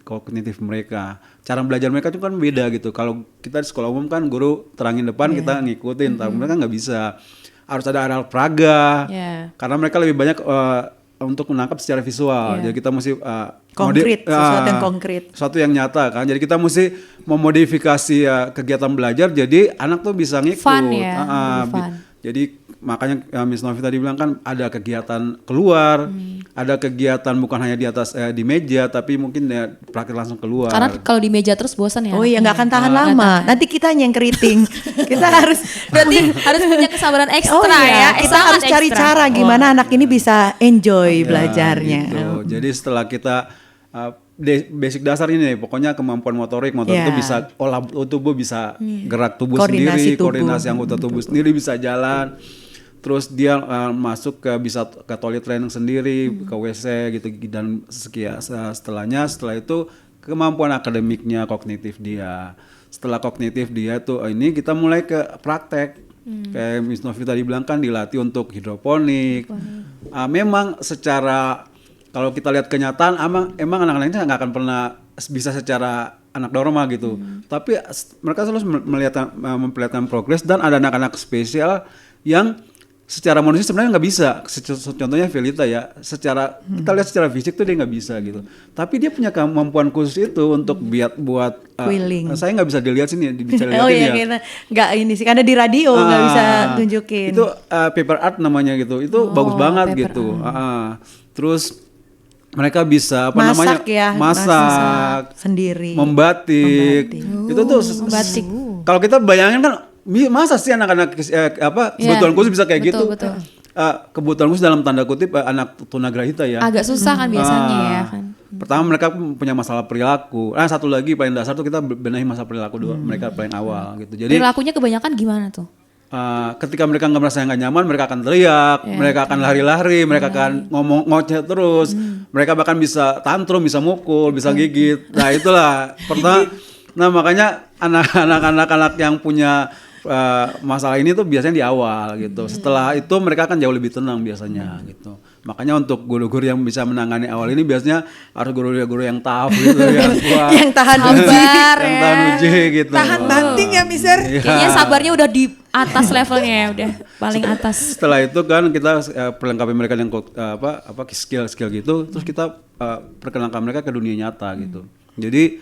kognitif mereka. Cara belajar mereka itu kan beda gitu. Kalau kita di sekolah umum kan guru terangin depan kita ngikutin, tapi mereka nggak bisa. Harus ada aral praga, karena mereka lebih banyak untuk menangkap secara visual. Jadi kita mesti konkret, sesuatu yang konkret, sesuatu yang nyata kan. Jadi kita mesti memodifikasi kegiatan belajar jadi anak tuh bisa ngikut. Fun ya, fun. Jadi makanya Miss Novi tadi bilang kan ada kegiatan keluar, ada kegiatan bukan hanya di atas di meja, tapi mungkin ya praktik langsung keluar. Karena kalau di meja terus bosan ya. Oh iya, nggak akan tahan lama. Nanti kita yang keriting. Kita harus berarti harus punya kesabaran ekstra ya. Kita harus cari cara gimana anak ini bisa enjoy belajarnya. Gitu. Jadi setelah kita basic dasar ini, pokoknya kemampuan motorik itu bisa olah tubuh, bisa gerak tubuh sendiri, koordinasi anggota tubuh sendiri, bisa jalan. Terus dia masuk bisa ke toilet training sendiri, ke WC gitu, dan setelah itu kemampuan akademiknya, kognitif dia. Setelah kognitif dia tuh ini kita mulai ke praktek. Kayak Miss Novi tadi bilang kan dilatih untuk hidroponik. Memang secara kalau kita lihat kenyataan emang anak-anak ini nggak akan pernah bisa secara anak normal gitu. Tapi mereka selalu memperlihatkan progres, dan ada anak-anak spesial yang secara manusia sebenarnya nggak bisa. Contohnya Velita ya, kita lihat secara fisik tuh dia nggak bisa gitu. Tapi dia punya kemampuan khusus itu untuk buat quilling. Saya nggak bisa dilihat sini, bisa oh iya, kita nggak ini sih, karena di radio nggak bisa tunjukin. Itu paper art namanya gitu. Itu bagus banget gitu. Terus mereka bisa masak sendiri, membatik. Itu tuh membatik. Kalau kita bayangin kan, masa sih anak-anak kebutuhan khusus bisa kayak gitu? Betul. Kebutuhan khusus dalam tanda kutip anak tunagrahita ya. Agak susah kan biasanya ya kan. Pertama mereka punya masalah perilaku. Satu lagi paling dasar tuh kita benahi masalah perilaku dulu. Mereka paling awal gitu. Jadi perilakunya kebanyakan gimana tuh? Ketika mereka nggak merasa nggak nyaman, mereka akan teriak, mereka akan lari-lari, mereka akan ngomong ngoceh terus, mereka bahkan bisa tantrum, bisa mukul, bisa gigit. Nah itulah pertama. Nah makanya anak-anak yang punya masalah ini tuh biasanya di awal gitu. Setelah itu mereka akan jauh lebih tenang biasanya gitu. Makanya untuk guru-guru yang bisa menangani awal ini biasanya harus guru-guru yang tough gitu, yang kuat, yang tahan uji, yang tahan uji gitu. Tahan banting ya, Mister. Kayaknya sabarnya udah di atas levelnya ya, udah paling atas. Setelah itu kan kita perlengkapi mereka dengan skill gitu, terus kita perkenalkan mereka ke dunia nyata gitu. Jadi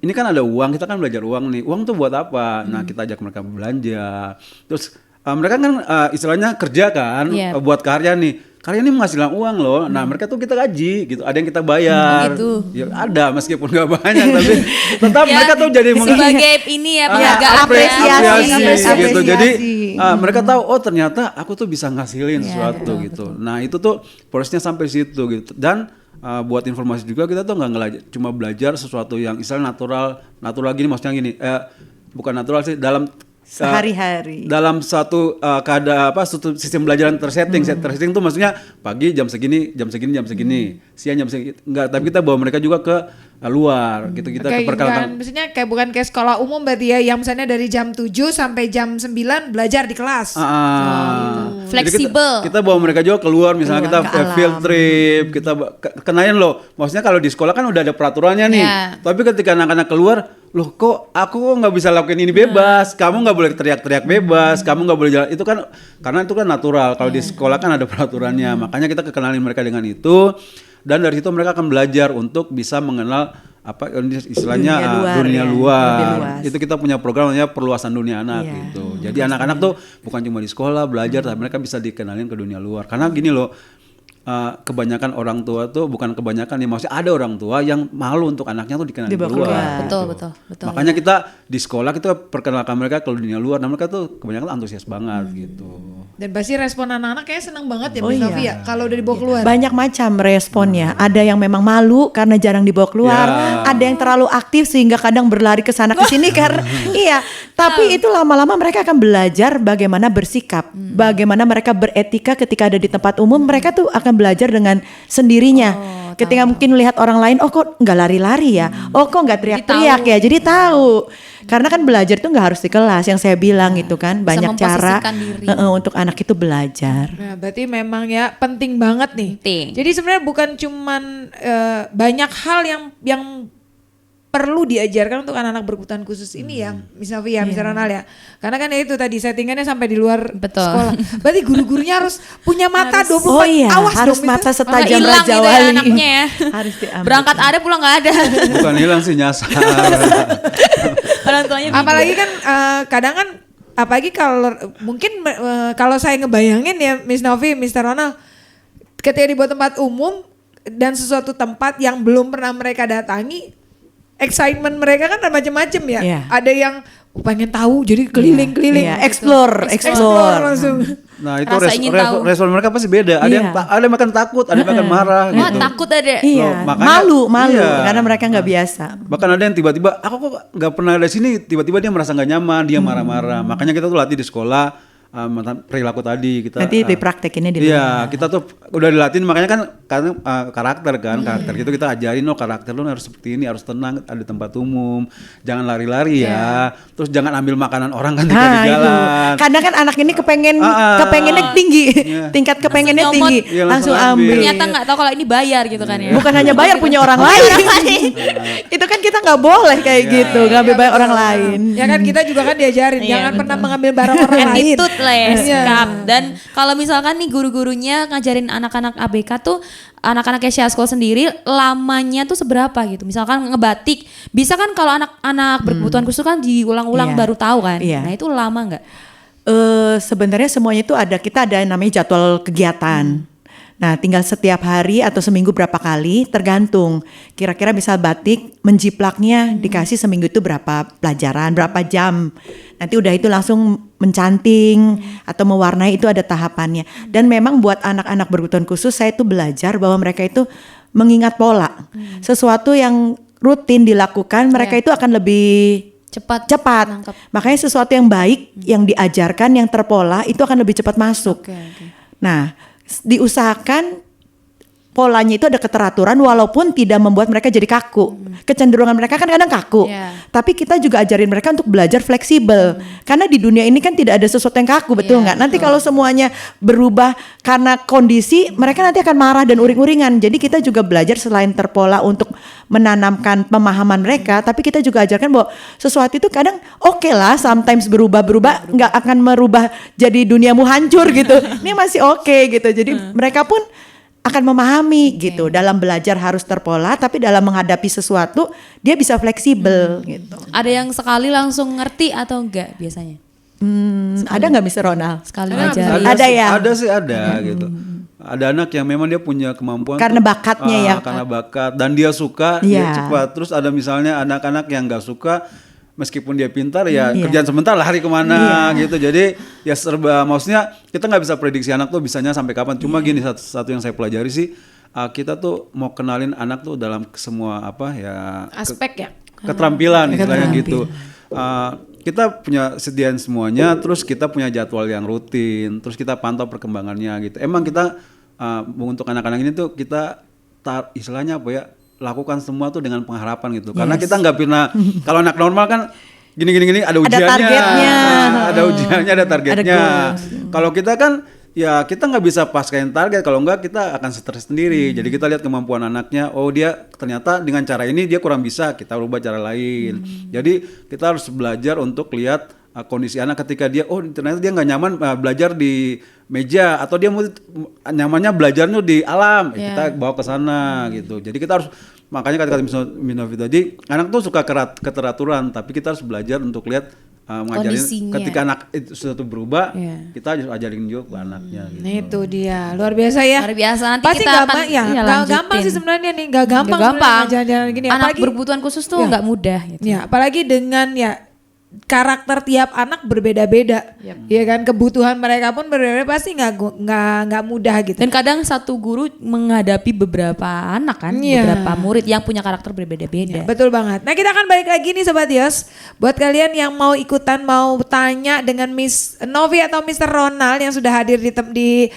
ini kan ada uang, kita kan belajar uang nih. Uang tuh buat apa? Nah kita ajak mereka belanja. Terus mereka kan istilahnya kerja kan, buat karya nih. kalian ini menghasilkan uang loh. Nah mereka tuh kita gaji gitu, ada yang kita bayar. Gitu. Ya ada meskipun nggak banyak tapi tetap Ya, mereka tuh jadi sebagai ini ya penghargaan apresiasi. gitu. Jadi Apresiasi. mereka tahu oh ternyata aku tuh bisa ngasilin Ya, sesuatu gitu. Nah itu tuh prosesnya sampai situ gitu. Dan buat informasi juga kita tuh nggak cuma belajar sesuatu yang istilah natural gini, maksudnya gini, bukan natural sih, dalam Sehari-hari. dalam satu suatu sistem belajaran tersetting. Tersetting tuh maksudnya pagi jam segini, siang jam segini. Enggak, tapi kita bawa mereka juga ke luar gitu. Kita ke perkelatan. Maksudnya kayak bukan kayak sekolah umum berarti ya, yang misalnya dari jam 7 sampai jam 9 belajar di kelas. Jadi Fleksibel. Kita bawa mereka juga keluar, misalnya kita ke alam. field trip, kita kenain loh. Maksudnya kalau di sekolah kan udah ada peraturannya nih. Ya. Tapi ketika anak-anak keluar, loh kok aku nggak bisa lakuin ini bebas? Kamu nggak boleh teriak-teriak bebas, kamu nggak boleh jalan. Itu kan karena itu kan natural. Kalau di sekolah kan ada peraturannya. Makanya kita kenalin mereka dengan itu. Dan dari situ mereka akan belajar untuk bisa mengenal apa istilahnya dunia luar. Lebih luas. Itu kita punya program namanya perluasan dunia anak Iya. gitu. Jadi anak-anak tuh bukan cuma di sekolah belajar, tapi mereka bisa dikenalin ke dunia luar. Karena gini loh, kebanyakan orang tua tuh bukan kebanyakan nih, maksudnya ada orang tua yang malu untuk anaknya tuh dikenalin Dibawa keluar. keluar. Betul, gitu. betul. Makanya kita di sekolah kita perkenalkan mereka ke dunia luar, dan mereka tuh kebanyakan antusias banget gitu. Dan pasti respon anak-anak kayaknya seneng banget ya Oh Miss iya. Novi ya kalau udah dibawa keluar. Banyak macam responnya. Ada yang memang malu karena jarang dibawa keluar. Ya. Ada yang terlalu aktif sehingga kadang berlari ke sana ke sini karena iya. Tapi itu lama-lama mereka akan belajar bagaimana bersikap, bagaimana mereka beretika ketika ada di tempat umum. Mereka tuh akan belajar dengan sendirinya. Ketika mungkin lihat orang lain, oh kok nggak lari-lari ya, oh kok nggak teriak-teriak ya. Jadi tahu. Karena kan belajar tuh nggak harus di kelas. Yang saya bilang itu kan banyak cara memposisikan diri. untuk anak itu belajar. Nah, berarti memang ya penting banget nih. Penting. Jadi sebenarnya bukan cuman banyak hal yang perlu diajarkan untuk anak-anak berkebutuhan khusus ini ya, Miss Novi ya, Miss Ronald ya. Karena kan ya itu tadi settingannya sampai di luar Betul. sekolah. Berarti guru-gurunya harus punya mata 24 Oh iya, awas harus dong, mata itu. Maka setajam hilang Raja gitu ya Wali. anaknya ya. Harus diambil. Berangkat ada pulang nggak ada. Bukan hilang sih, nyasar. Orang tuanya bingung. Apalagi kan kadang kan apalagi kalau mungkin kalau saya ngebayangin ya Miss Novi, Mr. Ronald, ketika di buat tempat umum dan sesuatu tempat yang belum pernah mereka datangi, excitement mereka kan macam-macam ya. Iya. Ada yang pengen tahu jadi keliling-keliling. Iya, gitu. explore. langsung. Nah itu Rasa ingin tahu. respon mereka pasti beda. Ada yang Iya. ada yang makan takut, ada yang makan marah Wah, gitu. takut ada. Iya, Loh, makanya- malu iya. karena mereka nggak biasa. Bahkan ada yang tiba-tiba, aku kok nggak pernah ada sini, tiba-tiba dia merasa nggak nyaman, dia marah-marah. Makanya kita tuh latih di sekolah perilaku tadi kita. Nanti dipraktekinnya di Iya, luar. kita tuh udah dilatih, makanya kan karena karakter gitu kita ajarin, oh karakter lu harus seperti ini, harus tenang, ada tempat umum, jangan lari-lari ya, terus jangan ambil makanan orang kan di Itu. jalan. Kadang kan anak ini kepengennya tinggi, Iya. tingkat kepengennya Langsung tinggi, nyomot. Iya, langsung langsung ambil. ambil. Ternyata nggak tahu kalau ini bayar gitu kan ya. Bukan hanya bayar punya orang lain. Itu kan kita nggak boleh kayak gitu, ngambil bayar orang lain. Ya kan kita juga kan diajarin Iya, jangan pernah mengambil barang orang lain. Attitude lah ya, Iya. sikap. Dan kalau misalkan nih guru-gurunya ngajarin anak-anak ABK tuh, anak-anak Asia School sendiri lamanya tuh seberapa gitu. Misalkan ngebatik, bisa kan kalau anak-anak berkebutuhan khusus kan diulang-ulang Iya. baru tahu kan. Iya. Nah itu lama nggak? Sebenarnya semuanya itu kita ada namanya jadwal kegiatan. Nah, tinggal setiap hari atau seminggu berapa kali tergantung. Kira-kira misal batik menjiplaknya dikasih seminggu itu berapa pelajaran, berapa jam. Nanti udah itu langsung mencanting atau mewarnai, itu ada tahapannya. Dan memang buat anak-anak berkebutuhan khusus saya itu belajar bahwa mereka itu mengingat pola. Sesuatu yang rutin dilakukan mereka itu akan lebih Cepat. cepat. Makanya sesuatu yang baik yang diajarkan yang terpola itu akan lebih cepat masuk. Oke. Nah, diusahakan polanya itu ada keteraturan walaupun tidak membuat mereka jadi kaku. Kecenderungan mereka kan kadang kaku. Iya. Tapi kita juga ajarin mereka untuk belajar fleksibel. Karena di dunia ini kan tidak ada sesuatu yang kaku, betul Iya, nggak? Nanti kalau semuanya berubah karena kondisi, mereka nanti akan marah dan uring-uringan. Jadi kita juga belajar selain terpola untuk menanamkan pemahaman mereka, tapi kita juga ajarkan bahwa sesuatu itu kadang oke lah, sometimes berubah-berubah, nggak akan merubah jadi duniamu hancur gitu. Ini masih oke gitu. Jadi mereka pun akan memahami gitu. Dalam belajar harus terpola, tapi dalam menghadapi sesuatu dia bisa fleksibel gitu. Ada yang sekali langsung ngerti atau enggak biasanya? Ada nggak Mr. Ronald? Sekali Ada, ngajarin. Ada ya? Ada sih ada gitu. ada anak yang memang dia punya kemampuan Karena tuh, bakatnya ya. karena bakat dan dia suka Iya. dia cepat. Terus ada misalnya anak-anak yang nggak suka meskipun dia pintar ya Iya. kerjaan sebentar lari kemana gitu. Jadi ya serba, maksudnya kita nggak bisa prediksi anak tuh bisanya sampai kapan. Cuma gini, satu yang saya pelajari sih, kita tuh mau kenalin anak tuh dalam semua apa ya Aspek ya. keterampilan istilahnya gitu. Kita punya sediaan semuanya, terus kita punya jadwal yang rutin, terus kita pantau perkembangannya gitu. Emang kita untuk anak-anak ini tuh kita istilahnya apa ya, lakukan semua tuh dengan pengharapan gitu. Karena kita nggak pernah, kalau anak normal kan gini ada ujiannya, targetnya. ada ujiannya, ada targetnya. Kalau kita kan ya kita nggak bisa paskain target, kalau enggak kita akan stres sendiri. Jadi kita lihat kemampuan anaknya, oh dia ternyata dengan cara ini dia kurang bisa, kita rubah cara lain. Jadi kita harus belajar untuk lihat kondisi anak ketika dia, oh ternyata dia nggak nyaman belajar di meja, atau dia nyamannya belajarnya di alam, kita bawa ke sana gitu. Jadi kita harus, makanya kata Minovi tadi, anak tuh suka keteraturan, tapi kita harus belajar untuk lihat mengajarin Kondisinya. ketika anak itu sesuatu berubah, kita harus ajarin juga ke anaknya gitu. Nah itu dia, luar biasa ya. Luar biasa, nanti Pasti kita gampang akan ya, iya, nggak lanjutin. gampang sih sebenarnya nih, nggak gampang. Nggak gampang. sebenarnya jalan-jalan gini. Anak Apalagi, berkebutuhan khusus tuh nggak mudah gitu. ya, apalagi dengan ya karakter tiap anak berbeda-beda, ya kan, kebutuhan mereka pun berbeda, pasti nggak mudah gitu. Dan kadang satu guru menghadapi beberapa anak kan, Iya. beberapa murid yang punya karakter berbeda-beda. Betul banget. Nah kita akan balik lagi nih Sobat Yos. Buat kalian yang mau ikutan, mau tanya dengan Miss Novi atau Mr. Ronald yang sudah hadir di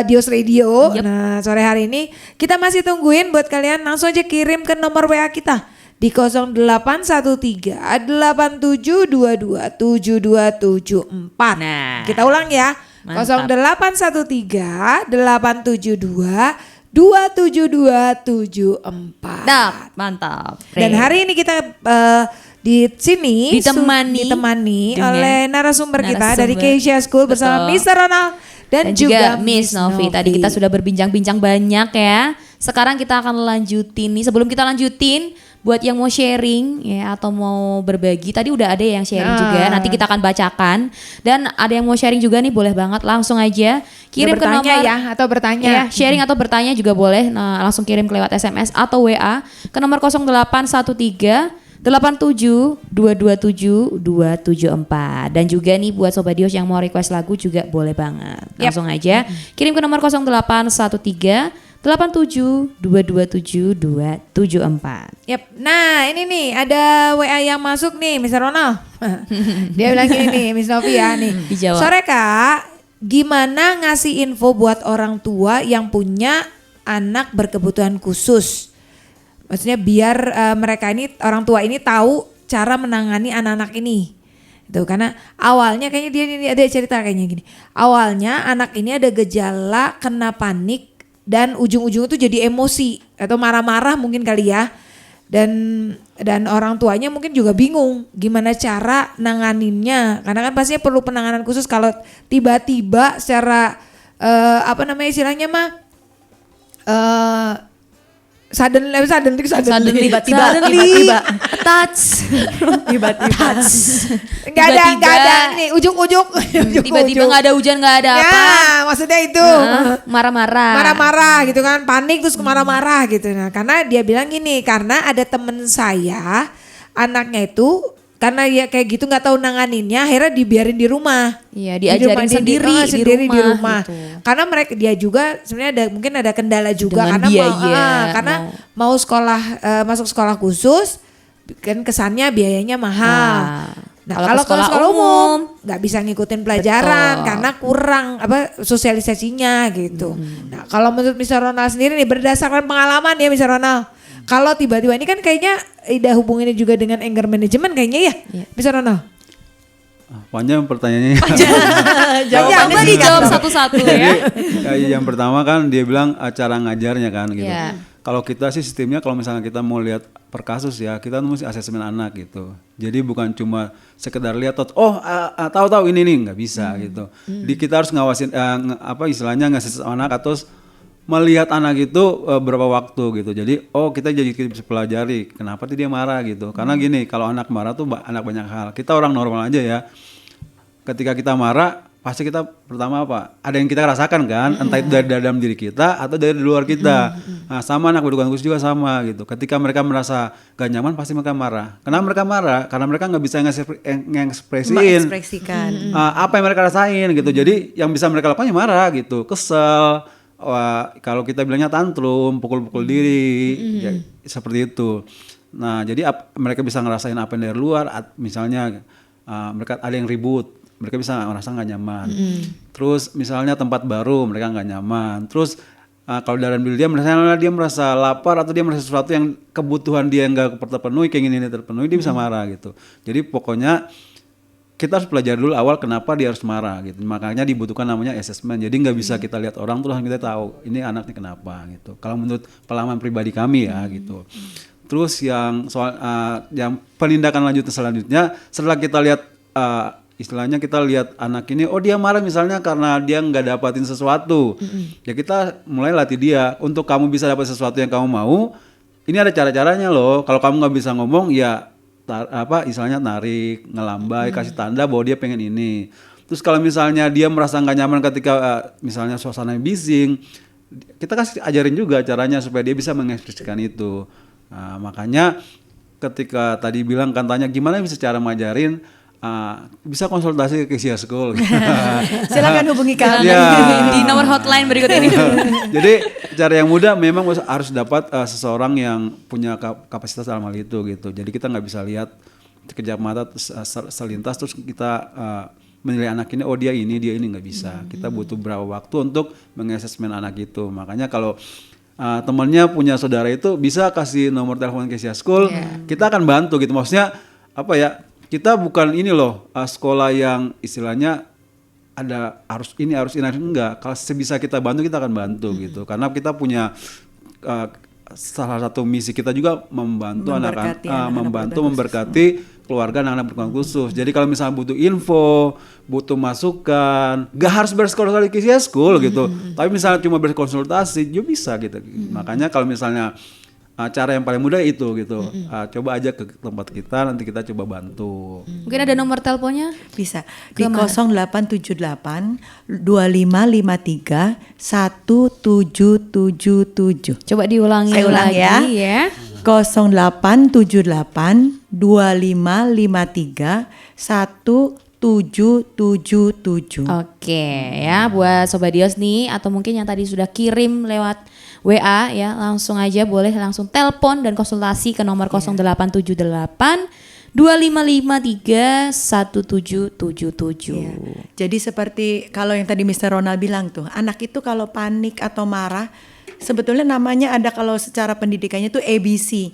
Dios Radio. Nah sore hari ini kita masih tungguin buat kalian, langsung aja kirim ke nomor WA kita di 0813 8722 7274. Nah, Kita ulang ya. mantap. 0813 872 27274. Mantap. Dan hari ini kita di sini Ditemani ditemani dengan oleh narasumber kita dari narasumber. Keisha School bersama Betul. Mr. Ronald dan juga Miss Novi. Tadi kita sudah berbincang-bincang banyak ya. Sekarang kita akan lanjutin nih. Sebelum kita lanjutin, buat yang mau sharing ya atau mau berbagi, tadi udah ada yang sharing juga. Nanti kita akan bacakan. Dan ada yang mau sharing juga nih, boleh banget langsung aja kirim ke bertanya nomor ya atau bertanya. ya, sharing atau bertanya juga boleh. Nah, langsung kirim lewat SMS atau WA ke nomor 0813 87 227 274. Dan juga nih buat Sobat Dios yang mau request lagu juga boleh banget. Langsung aja kirim ke nomor 0813 87 227 274. Yap. Nah ini nih ada WA yang masuk nih Mr. Ronald. Dia bilang gini nih Miss Novi ya nih. Dijawab. Sore Kak, gimana ngasih info buat orang tua yang punya anak berkebutuhan khusus? Maksudnya biar mereka ini, orang tua ini tahu cara menangani anak-anak ini. Itu karena awalnya kayaknya dia ini ada cerita kayaknya gini. Awalnya anak ini ada gejala kena panik dan ujung-ujungnya tuh jadi emosi atau marah-marah mungkin kali ya. Dan orang tuanya mungkin juga bingung gimana cara nanganinnya, karena kan pastinya perlu penanganan khusus kalau tiba-tiba secara apa namanya istilahnya mah suddenly Tiba-tiba touch. tiba-tiba nggak ada nih ujuk-ujuk Tiba-tiba nggak ada hujan, nggak ada ya, apa. maksudnya itu Marah-marah. marah-marah gitu kan, panik terus marah-marah gitu. Nah karena dia bilang gini, karena ada temen saya anaknya itu karena ya kayak gitu nggak tahu nanganinnya, akhirnya dibiarin di rumah. Iya, Di diajarin rumah, sendiri di rumah. gitu. Karena mereka dia juga sebenarnya mungkin ada kendala juga Dengan karena biaya, karena mau sekolah masuk sekolah khusus kan kesannya biayanya mahal. Nah, kalau ke sekolah umum nggak bisa ngikutin pelajaran Betul. karena kurang apa sosialisasinya gitu. Nah, kalau menurut Mr. Ronald sendiri nih berdasarkan pengalaman ya Mr. Ronald, kalau tiba-tiba ini kan kayaknya ada hubungannya juga dengan anger management kayaknya ya, Mr. Ronald. Panjang pertanyaannya. Coba dijawab satu-satu ya. Jadi yang pertama kan dia bilang cara ngajarnya kan gitu. Iya. Kalau kita sih sistemnya kalau misalnya kita mau lihat per kasus ya, kita mesti asesmen anak gitu. Jadi bukan cuma sekedar lihat tahu-tahu ini nih, nggak bisa gitu. Jadi kita harus ngawasin apa istilahnya ngasih anak atau melihat anak itu berapa waktu gitu. Jadi kita jadi bisa pelajari kenapa dia marah gitu. Karena gini, kalau anak marah tuh anak banyak hal. Kita orang normal aja ya. Ketika kita marah pasti kita pertama apa? Ada yang kita rasakan kan, entah itu dari dalam diri kita atau dari luar kita. Nah, sama anak berkebutuhan khusus juga sama gitu. Ketika mereka merasa gak nyaman, pasti mereka marah. Kenapa mereka marah? Karena mereka nggak bisa ngekspresiin mengekspresikan apa yang mereka rasain gitu. Jadi yang bisa mereka lakukan ya marah gitu, kesel. Wah, kalau kita bilangnya tantrum, pukul-pukul diri, ya, seperti itu. Nah, jadi mereka bisa ngerasain apa yang dari luar. Misalnya mereka ada yang ribut, mereka bisa merasa nggak nyaman. Terus misalnya tempat baru, mereka nggak nyaman. Terus kalau dalam diri dia merasa lapar atau dia merasa sesuatu yang kebutuhan dia nggak terpenuhi, keinginan dia terpenuhi, dia bisa marah gitu. Jadi pokoknya kita harus pelajari dulu awal kenapa dia harus marah gitu. Makanya dibutuhkan namanya assessment. Jadi nggak bisa kita lihat orang terus kita tahu ini anaknya kenapa gitu. Kalau menurut pengalaman pribadi kami ya gitu. Terus yang soal yang penindakan selanjutnya setelah kita lihat istilahnya kita lihat anak ini, oh dia marah misalnya karena dia nggak dapatin sesuatu, ya kita mulai latih dia untuk kamu bisa dapat sesuatu yang kamu mau. Ini ada cara-caranya loh. Kalau kamu nggak bisa ngomong, ya istilahnya tarik, ngelambai, kasih tanda bahwa dia pengen ini. Terus kalau misalnya dia merasa nggak nyaman ketika misalnya suasana bising, kita kasih ajarin juga caranya supaya dia bisa mengekspresikan itu. Nah, makanya ketika tadi bilang kan tanya gimana bisa cara ngajarin. Bisa konsultasi ke Kesia School. Silakan hubungi kami di nomor hotline berikut ini. Jadi cara yang mudah memang harus dapat seseorang yang punya kapasitas dalam hal itu gitu. Jadi kita nggak bisa lihat sekejap mata selintas terus kita menilai anak ini, oh dia ini nggak bisa. Kita butuh berapa waktu untuk mengassesmen anak itu. Makanya kalau temannya punya saudara itu bisa kasih nomor telepon Kesia School, kita akan bantu gitu. Maksudnya apa ya? Kita bukan ini loh sekolah yang istilahnya ada harus ini enggak. Kalau sebisa kita bantu kita akan bantu gitu. Karena kita punya salah satu misi kita juga membantu memberkati keluarga anak-anak berkebutuhan khusus. Jadi kalau misalnya butuh info, butuh masukan, gak harus bersekolah di Kesia School gitu. Tapi misalnya cuma berkonsultasi juga bisa gitu. Makanya kalau misalnya cara yang paling mudah itu gitu. Coba aja ke tempat kita, nanti kita coba bantu. Mungkin ada nomor teleponnya? Bisa di 0878 2553 1777. Coba diulangi. Saya ulang lagi ya. 0878 2553 1777. Oke ya, buat Sobat Dios nih atau mungkin yang tadi sudah kirim lewat WA ya, langsung aja boleh langsung telepon dan konsultasi ke nomor 0878 2553 1777. Jadi seperti kalau yang tadi Mr. Ronald bilang tuh, anak itu kalau panik atau marah sebetulnya namanya ada kalau secara pendidikannya itu ABC.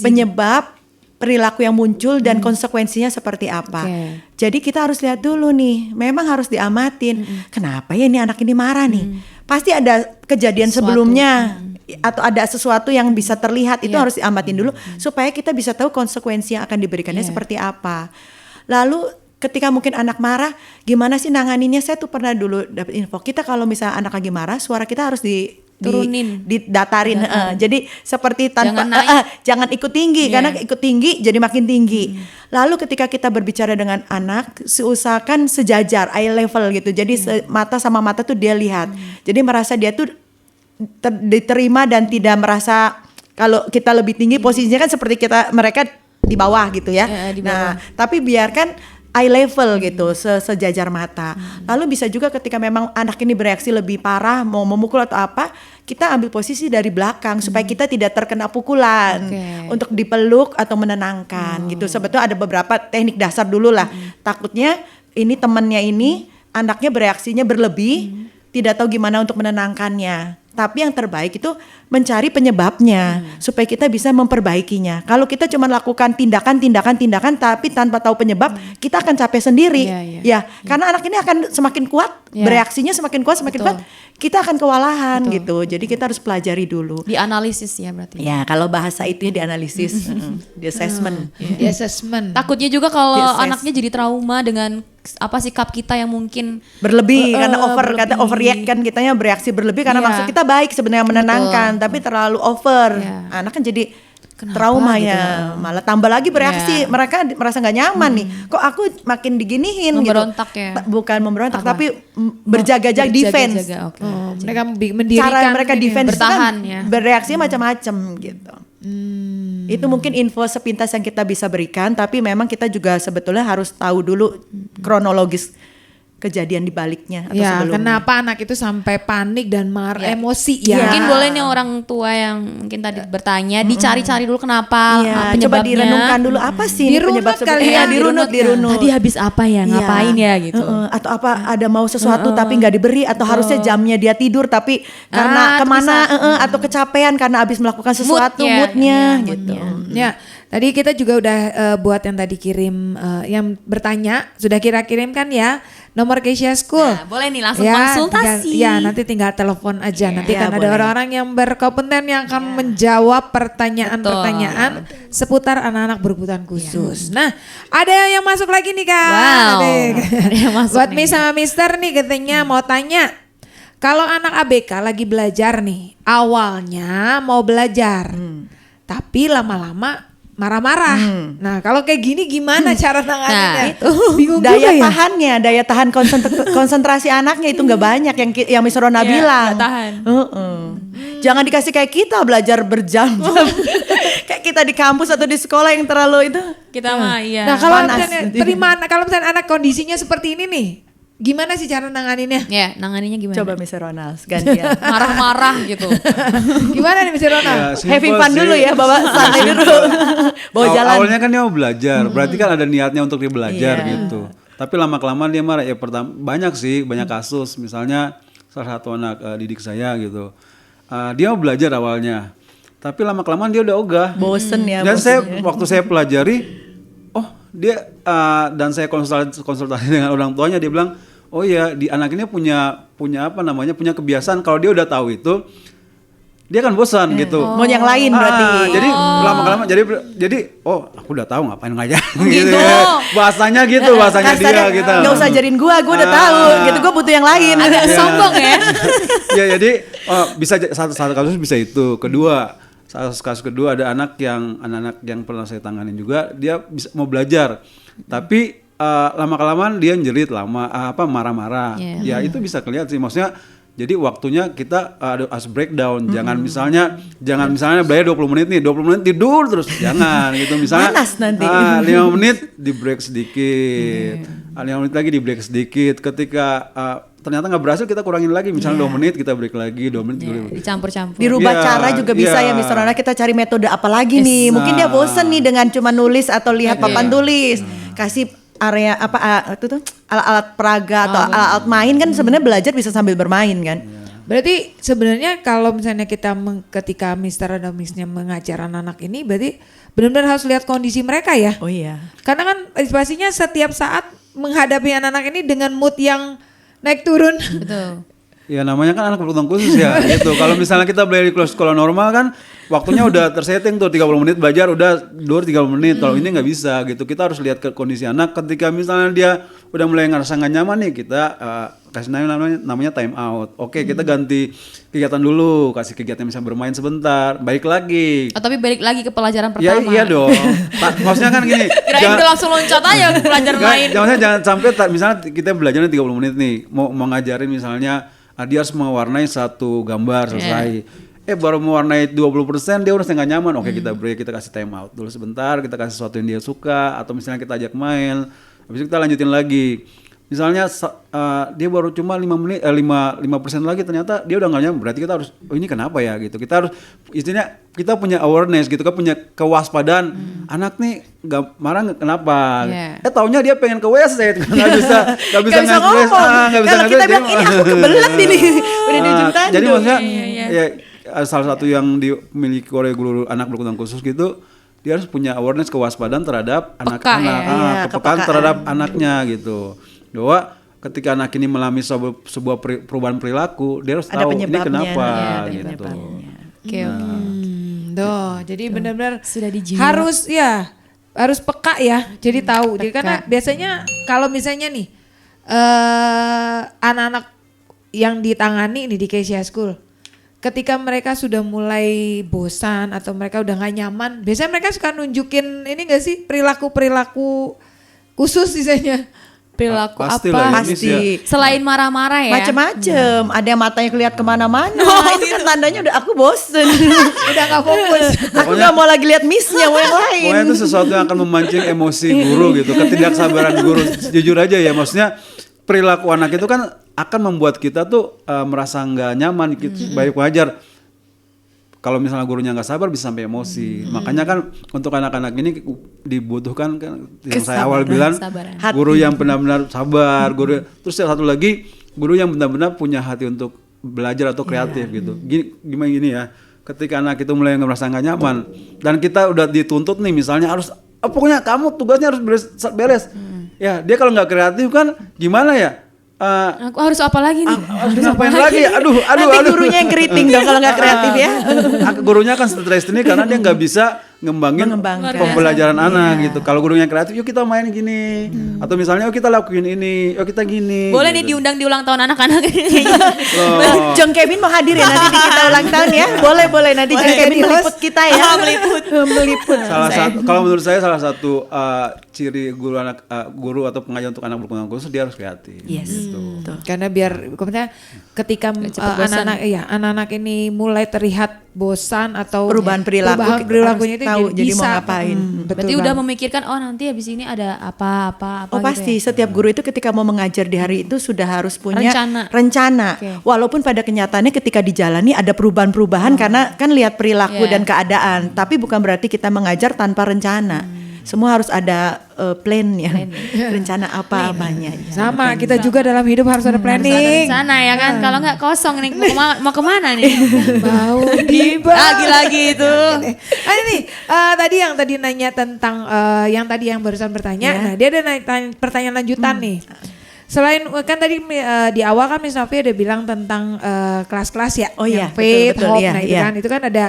Penyebab, perilaku yang muncul dan konsekuensinya seperti apa. Jadi kita harus lihat dulu nih, memang harus diamatin. Kenapa ya ini anak ini marah nih? Pasti ada kejadian sebelumnya atau ada sesuatu yang bisa terlihat, itu harus diamatin dulu supaya kita bisa tahu konsekuensi yang akan diberikannya seperti apa. Lalu ketika mungkin anak marah, gimana sih nanganinnya? Saya tuh pernah dulu dapat info, kita kalau misalnya anak lagi marah, suara kita harus didatarin. Jadi seperti tanpa jangan ikut tinggi karena ikut tinggi jadi makin tinggi. Lalu ketika kita berbicara dengan anak, usahakan sejajar, eye level gitu. Jadi mata sama mata tuh dia lihat. Jadi merasa dia tuh diterima dan tidak merasa kalau kita lebih tinggi posisinya kan seperti mereka di bawah gitu ya. Nah, tapi biarkan eye level gitu, sejajar mata. Lalu bisa juga ketika memang anak ini bereaksi lebih parah, mau memukul atau apa, kita ambil posisi dari belakang supaya kita tidak terkena pukulan, untuk dipeluk atau menenangkan gitu. Sebetulnya ada beberapa teknik dasar dulu lah. Takutnya ini temannya ini anaknya bereaksinya berlebih, tidak tahu gimana untuk menenangkannya. Tapi yang terbaik itu mencari penyebabnya supaya kita bisa memperbaikinya. Kalau kita cuma lakukan tindakan tapi tanpa tahu penyebab, kita akan capek sendiri. Karena anak ini akan semakin kuat, bereaksinya semakin kuat, kita akan kewalahan gitu. Jadi kita harus pelajari dulu. Dianalisis ya berarti. Ya, kalau bahasa itu dianalisis, di assessment. Di assessment. Takutnya juga kalau anaknya jadi trauma dengan sikap kita yang mungkin berlebih karena overreact kan, kitanya bereaksi berlebih karena maksud kita baik sebenarnya menenangkan, tapi terlalu over. Anak kan jadi trauma gitu? ya, malah tambah lagi bereaksi, mereka merasa nggak nyaman nih, kok aku makin diginihin Memberontak gitu. ya? Bukan memberontak tapi berjaga-jaga defense. Berjaga-jaga, oke. Mereka mendirikan Cara mereka ini. defense itu bertahan kan ya. bereaksi macam-macam gitu. Itu mungkin info sepintas yang kita bisa berikan, tapi memang kita juga sebetulnya harus tahu dulu kronologis kejadian di baliknya atau Ya, sebelumnya. kenapa anak itu sampai panik dan emosi ya? Mungkin boleh nih orang tua yang mungkin tadi bertanya dicari-cari dulu kenapa, Iya, penyebabnya. coba direnungkan dulu apa sih ini Dirunut penyebab kali sebetulnya. ya, Dirunut. Tadi habis apa ya, ngapain ya gitu. Atau apa ada mau sesuatu tapi nggak diberi, atau harusnya jamnya dia tidur tapi karena itu kemana bisa. atau kecapean karena habis melakukan sesuatu Mood-nya, moodnya iya, gitu. Ya, tadi kita juga udah buat yang tadi kirim, yang bertanya sudah kita kirimkan ya nomor Kesia School. Nah, boleh nih langsung konsultasi. Nanti tinggal telepon aja. Nanti Ya, kan ada boleh. orang-orang yang berkompeten yang akan menjawab pertanyaan-pertanyaan seputar anak-anak berkebutuhan khusus. Nah, ada yang masuk lagi nih Kak. Wow, ada yang masuk Buat nih. Miss sama Mister nih katanya mau tanya. Kalau anak ABK lagi belajar nih, awalnya mau belajar, tapi lama-lama marah-marah. Nah, kalau kayak gini gimana cara tangannya? Bingung juga Daya ya. tahannya, daya tahan konsentrasi anaknya itu nggak banyak yang Miss Rona bilang. nggak tahan. Jangan dikasih kayak kita belajar berjam-jam. Kayak kita di kampus atau di sekolah yang terlalu itu. Kita mah iya. Nah, kalau Panas. misalnya kalau misalnya anak kondisinya seperti ini nih, gimana sih cara nanganinnya? Ya, nanganinya gimana? Coba Miss Ronald gantian. Marah-marah gitu. Gimana nih Miss Ronald? Ya, simple Having fun sih. dulu ya, bawa santai dulu. Bawa jalan. Awalnya kan dia mau belajar, berarti kan ada niatnya untuk dia belajar Iya. gitu. Tapi lama-kelamaan dia marah. Ya pertama banyak kasus. Misalnya salah satu anak didik saya gitu, dia mau belajar awalnya, tapi lama-kelamaan dia udah ogah. Bosen ya. Dan bosen ya. waktu saya pelajari, dia dan saya konsultasi dengan orang tuanya, dia bilang, oh iya, di anak ini punya punya kebiasaan kalau dia udah tahu itu, dia kan bosan gitu. Mau yang lain berarti. Jadi lama-lama jadi aku udah tahu ngapain ngajar Gitu. ya. Bahasanya gitu, bahasanya dia Kasarnya, gitu. nggak usah ajarin gua udah tahu gitu, gua butuh yang lain. Agak sombong ya. Ya jadi bisa satu kasus bisa itu. Kedua, kasus kedua ada anak-anak yang pernah saya tanganin juga, dia bisa mau belajar. Tapi lama-kelamaan dia jerit marah-marah. Yeah. Ya itu bisa kelihatan sih, maksudnya jadi waktunya kita harus breakdown. Jangan misalnya belajar 20 menit nih, 20 menit tidur terus. Jangan gitu. Misalnya Panas nanti. 5 menit di break sedikit. 5 menit lagi di break sedikit. Ketika ternyata nggak berhasil, kita kurangin lagi. Misalnya 2 menit kita break lagi, 2 menit kita break. Dicampur-campur. Dirubah Iya, cara juga bisa iya. ya Mister Rona, kita cari metode apa lagi nih. Mungkin dia bosen nih dengan cuma nulis atau lihat papan tulis. Kasih area itu tuh alat-alat peraga atau alat-alat main, kan sebenarnya belajar bisa sambil bermain kan. Berarti sebenarnya kalau misalnya kita ketika Mister atau Missnya mengajar anak-anak ini, berarti benar-benar harus lihat kondisi mereka ya. Oh iya. Karena kan pastinya setiap saat menghadapi anak-anak ini dengan mood yang naik turun. Betul. Ya namanya kan anak berkebutuhan khusus ya gitu. Kalau misalnya kita belajar di sekolah normal kan waktunya udah tersetting tuh 30 menit belajar, udah 30 menit. Kalau ini nggak bisa gitu. Kita harus lihat ke kondisi anak. Ketika misalnya dia udah mulai ngerasa nggak nyaman nih, kita kasih namanya time out. Oke, kita ganti kegiatan dulu, kasih kegiatan misalnya bermain sebentar, balik lagi. Oh, tapi balik lagi ke pelajaran Ya pertama. iya dong. Maksudnya kan gini. Kirain dia langsung loncat aja ke pelajaran lain. Jangan sampai misalnya kita belajarnya 30 menit nih, mau ngajarin misalnya dia harus mewarnai satu gambar selesai. Baru mewarnai 20%, dia udah nggak nyaman. Oke, kita break, kita kasih time out dulu sebentar, kita kasih sesuatu yang dia suka, atau misalnya kita ajak main, habis itu kita lanjutin lagi. Misalnya dia baru cuma 5% lagi, ternyata dia udah nggak nyaman, berarti kita harus, ini kenapa ya gitu. Kita harus, istilahnya kita punya awareness gitu, kita punya kewaspadaan. Anak nih nggak marah kenapa? Taunya dia pengen ke WC, nggak bisa ngomong. Kalau kita bilang ini aku kebelet ini, udah di ujung tanduk. Jadi maksudnya ya, salah satu yang dimiliki oleh guru anak berkebutuhan khusus gitu, dia harus punya awareness, kewaspadaan terhadap anak-anak, kepekaan terhadap anaknya gitu. Bahwa ketika anak ini mengalami sebuah perubahan perilaku, dia harus tahu ini kenapa gitu. Oke. Jadi benar-benar Sudah dijiwa. harus peka ya. Jadi tahu. Jadi karena biasanya kalau misalnya nih anak-anak yang ditangani ini di Kesia School, ketika mereka sudah mulai bosan atau mereka udah gak nyaman, biasanya mereka suka nunjukin ini gak sih perilaku khusus misalnya. Perilaku Pastilah apa? ya, Miss, ya. Pasti. Selain marah-marah ya. Macem-macem, ada yang matanya kelihatan kemana-mana. Itu kan tandanya udah aku bosen. Udah gak fokus. Aku nggak mau lagi lihat missnya, mau yang lain. Pokoknya itu sesuatu yang akan memancing emosi guru gitu, ketidaksabaran guru. Jujur aja ya, maksudnya perilaku anak itu kan akan membuat kita tuh merasa nggak nyaman, gitu. Baik wajar. Kalau misalnya gurunya nggak sabar bisa sampai emosi. Makanya kan untuk anak-anak ini dibutuhkan kan yang saya awal bilang kesabaran. guru yang benar-benar sabar, guru. Terus yang satu lagi guru yang benar-benar punya hati untuk belajar atau kreatif gitu. Gimana gini ya? Ketika anak itu mulai merasa nggak nyaman dan kita udah dituntut nih misalnya harus pokoknya kamu tugasnya harus beres. Ya dia kalau nggak kreatif kan gimana ya? Aku harus apa lagi nih? Harus ngapain lagi? Aduh. Nanti gurunya yang keriting dong kalau nggak kreatif ya. Gurunya kan stres ini karena dia nggak bisa Mengembangkan. pembelajaran anak gitu. Kalau gurunya kreatif, yuk kita main gini. Atau misalnya yuk kita lakuin ini, yuk kita gini. Boleh nih gitu. diundang di ulang tahun anak-anak. Loh. John Kevin mau hadir ya nanti di kita ulang tahun ya. Boleh nanti John Kevin meliput kita ya. meliput. Kalau menurut saya salah satu ciri guru atau pengajar untuk anak berkebutuhan khusus dia harus kreatif. Yes. Gitu. Karena biar kemudian ketika cepet bosan. anak-anak ini mulai terlihat bosan atau Perubahan perilaku, perilakunya itu tahu jadi mau bisa. ngapain. Betul Berarti udah banget. memikirkan oh nanti habis ini ada apa Oh gitu pasti, ya? setiap guru itu ketika mau mengajar di hari itu sudah harus punya Rencana. rencana. Walaupun pada kenyataannya ketika dijalani ada perubahan-perubahan karena kan lihat perilaku dan keadaan. Tapi bukan berarti kita mengajar tanpa rencana. Semua harus ada plan-nya, rencana apa-apanya. Sama kita juga dalam hidup harus ada planning. Sana ya kan, kalau nggak kosong nih mau kemana nih? Mau tiba. Lagi-lagi itu. Ini tadi nanya tentang yang barusan bertanya. Nah dia ada pertanyaan lanjutan nih. Selain kan tadi di awal kan Miss Novi ada bilang tentang kelas-kelas ya. Oh iya, yang faith, betul, hope. iya, Nah itu iya. kan ada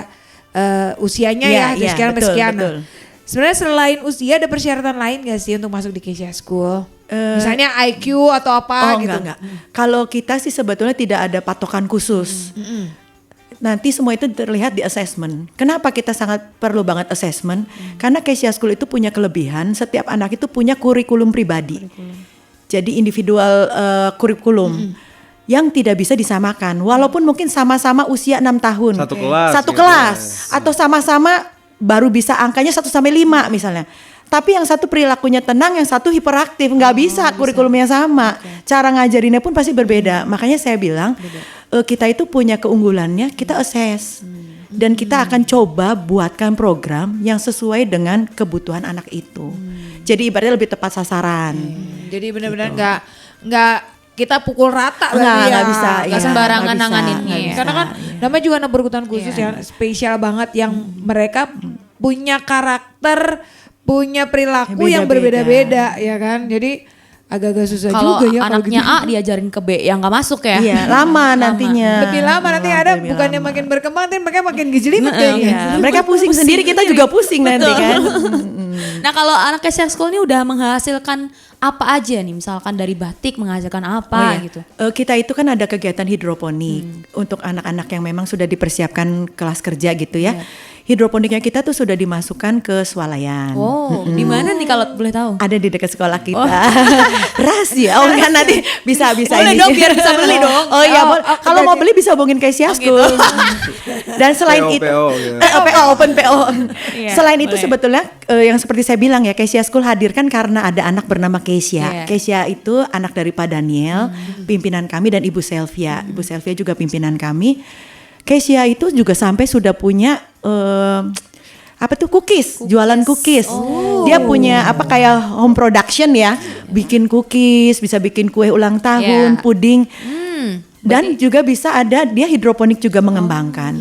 usianya Iya, ya, dari iya, sekian sampai betul, sekian. betul. Nah, sebenarnya selain usia ada persyaratan lain gak sih untuk masuk di Kesia School? Misalnya IQ atau apa gitu? Enggak. Kalau kita sih sebetulnya tidak ada patokan khusus. Nanti semua itu terlihat di assessment. Kenapa kita sangat perlu banget assessment? Karena Kesia School itu punya kelebihan, setiap anak itu punya kurikulum pribadi. Jadi individual kurikulum. Yang tidak bisa disamakan. Walaupun mungkin sama-sama usia 6 tahun. Satu kelas. Satu gitu. kelas. Atau sama-sama baru bisa angkanya 1 sampai 5 misalnya. Tapi yang satu perilakunya tenang, yang satu hiperaktif, nggak bisa kurikulumnya sama. Cara ngajarinnya pun pasti berbeda. Makanya saya bilang kita itu punya keunggulannya, kita assess. Dan kita akan coba buatkan program yang sesuai dengan kebutuhan anak itu. Jadi ibaratnya lebih tepat sasaran. Jadi benar-benar nggak kita pukul rata Nggak bisa, nggak iya, sembarangan nggak bisa, nanganinnya nggak ya. bisa. Karena kan namanya juga anak berkebutuhan khusus ya, spesial banget yang mereka punya karakter, punya perilaku yang berbeda-beda ya kan. Jadi agak-agak susah Kalau juga ya anaknya kalau A diajarin ke B yang nggak masuk ya. Iya, lama nantinya. lebih lama nanti ada Lebih bukannya lama. makin berkembang tapi mereka makin gejelimet kayaknya. Iya, mereka pusing sendiri, kita juga pusing nanti kan. Nah kalau anak Kesia School ini udah menghasilkan apa aja nih, misalkan dari batik menghasilkan apa gitu. Kita itu kan ada kegiatan hidroponik untuk anak-anak yang memang sudah dipersiapkan kelas kerja gitu ya. Hidroponiknya kita tuh sudah dimasukkan ke swalayan. Oh, di mana nih kalau boleh tahu? Ada di dekat sekolah kita. Rahasia. Oh enggak, nanti bisa Boleh ini. dong, biar bisa beli dong. Oh iya, kalau mau beli bisa hubungin Kesia School. Dan selain itu PO, gitu. PO, open PO. Iya, Selain itu boleh. sebetulnya yang seperti saya bilang ya, Kesia School hadirkan karena ada anak bernama Kesia. Iya. Kesia itu anak dari Pak Daniel, pimpinan kami, dan Ibu Selvia. Ibu Selvia juga pimpinan kami. Kesia itu juga sampai sudah punya apa tuh cookies, jualan cookies. Dia punya apa kayak home production ya, bikin cookies, bisa bikin kue ulang tahun, Yeah. puding. Dan juga bisa ada dia hidroponik juga mengembangkan.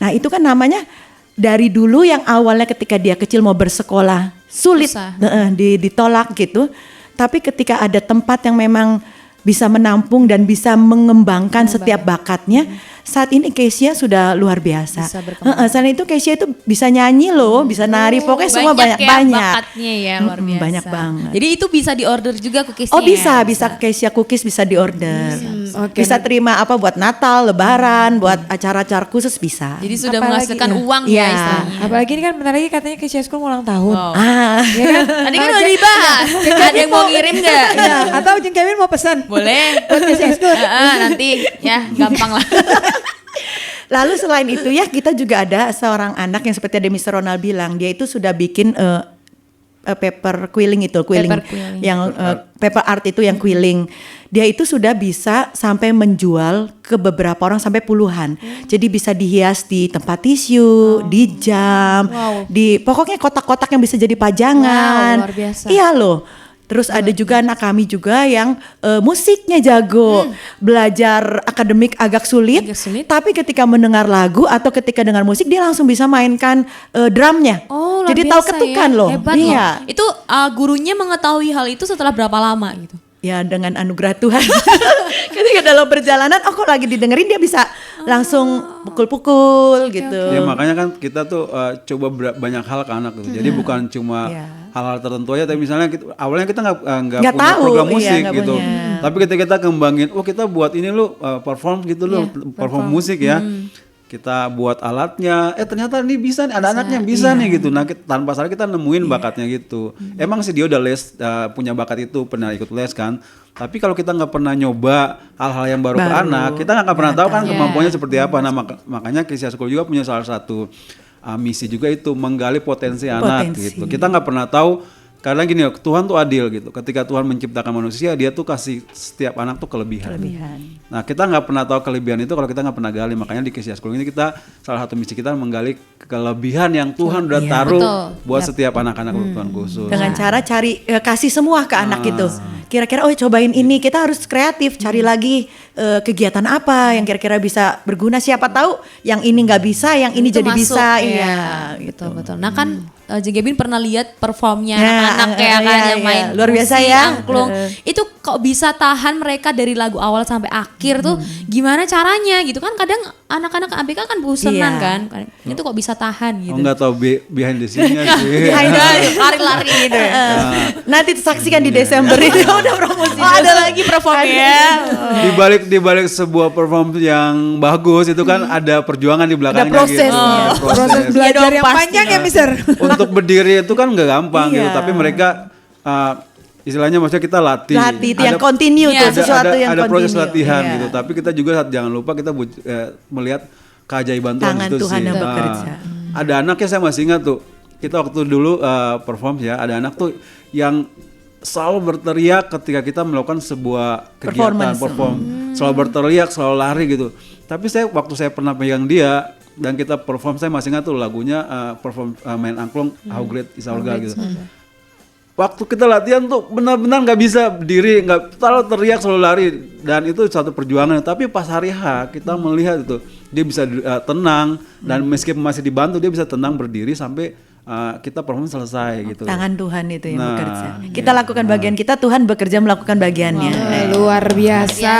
Nah, itu kan namanya dari dulu yang awalnya ketika dia kecil mau bersekolah sulit Susah. ditolak gitu. Tapi ketika ada tempat yang memang bisa menampung dan bisa mengembangkan setiap bakatnya, saat ini Kesia sudah luar biasa. Bisa berkembang. Selain itu Kesia itu bisa nyanyi loh, bisa nari, pokoknya semua banyak. Bakatnya ya luar biasa. Banyak banget. Jadi itu bisa diorder juga cookiesnya. Oh bisa Kesia cookies bisa diorder. Oke. Bisa terima apa buat Natal, Lebaran, buat acara-acara khusus bisa. Jadi sudah Apalagi menghasilkan ya? uang Iya. ya istilahnya. Apalagi ini kan bentar lagi katanya Kesia School ulang tahun. Wow. Ya kan? Tadi kan udah dibahas. Ada yang mau ngirim nggak? Ya, atau Jeng Kevin mau pesan? Boleh. Buat Kesia School. Nanti ya gampang lah. Lalu selain itu ya kita juga ada seorang anak yang seperti ada Mr. Ronald bilang, dia itu sudah bikin paper quilling itu, Paper quilling. yang paper art itu yang quilling. Dia itu sudah bisa sampai menjual ke beberapa orang sampai puluhan. Jadi bisa dihias di tempat tisu, di jam, di pokoknya kotak-kotak yang bisa jadi pajangan. Wow, luar biasa. Iya loh. Terus ada juga anak kami juga yang musiknya jago, belajar akademik agak sulit, tapi ketika mendengar lagu atau ketika dengar musik dia langsung bisa mainkan drumnya. Oh, luar jadi biasa tahu ketukan ya. loh. Hebat Iya. loh. Itu gurunya mengetahui hal itu setelah berapa lama gitu? Ya dengan anugerah Tuhan. Ketika dalam perjalanan, kok lagi didengerin dia bisa langsung pukul-pukul gitu. Ya makanya kan kita tuh coba banyak hal ke anak gitu. Jadi bukan cuma hal-hal tertentu aja, tapi misalnya awalnya kita nggak Nggak punya tahu, program iya, musik nggak gitu. punya. Tapi ketika kita kembangin, kita buat ini lu perform gitu lu, perform musik ya. Kita buat alatnya, ternyata ini bisa nih, ada anaknya yang bisa nih gitu. Nah tanpa salah kita nemuin bakatnya gitu. Emang sih dia udah les, punya bakat itu, pernah ikut les kan. Tapi kalau kita nggak pernah nyoba hal-hal yang baru ke anak, kita nggak pernah tahu kan kemampuannya seperti apa. Nah makanya Kesia School juga punya salah satu misi juga itu, menggali potensi anak gitu. Kita nggak pernah tahu. Karena gini, Tuhan tuh adil gitu. Ketika Tuhan menciptakan manusia, Dia tuh kasih setiap anak tuh kelebihan. Nah, kita nggak pernah tahu kelebihan itu kalau kita nggak pernah gali. Makanya di Kesia School ini kita salah satu misi kita menggali kelebihan yang Tuhan udah taruh buat setiap anak-anak kebutuhan khusus. Dengan cara cari kasih semua ke anak itu. Kira-kira cobain ini, kita harus kreatif, cari lagi kegiatan apa yang kira-kira bisa berguna. Siapa tahu yang ini nggak bisa, yang ini Itu jadi masuk, bisa. iya. Gitu. Betul. Nah kan Jeng Kevin pernah lihat performnya Ya, anak-anak kayak kan yang main luar biasa musik, ya. angklung. Itu kok bisa tahan mereka dari lagu awal sampai akhir tuh gimana caranya gitu kan? Kadang anak-anak ABK kan bosenan kan. Itu kok bisa tahan gitu. Nggak tahu behind the scene-nya sih. Lari-lari gitu. Nanti saksikan di Desember itu udah promosi. Oh, ada lagi performnya. Di balik sebuah perform yang bagus itu kan ada perjuangan di belakangnya prosesnya. gitu. Ada Proses belajar dong, yang pasti. panjang ya, Mister. Untuk berdiri itu kan nggak gampang gitu, Iya. tapi mereka istilahnya maksudnya kita latih. Itu yang continue tuh, sesuatu yang ada proses continue. latihan Iya. gitu. Tapi kita juga jangan lupa kita melihat keajaiban Tuhan Tangan itu Tuhan sih. yang bekerja. Ada anak yang saya masih ingat tuh. Kita waktu dulu perform ya, ada anak tuh yang selalu berteriak ketika kita melakukan sebuah kegiatan perform. Selalu berteriak, selalu lari gitu. Tapi waktu saya pernah pegang dia dan kita perform, saya masih ingat tuh lagunya perform main angklung How Great Is Our God gitu. Waktu kita latihan tuh benar-benar nggak bisa berdiri, nggak selalu teriak, selalu lari, dan itu satu perjuangan. Tapi pas hari H kita melihat itu dia bisa tenang, dan meskipun masih dibantu dia bisa tenang berdiri sampai kita perform selesai gitu. Tangan Tuhan itu yang Nah, bekerja. Kita lakukan bagian kita, Tuhan bekerja melakukan bagiannya. Luar biasa.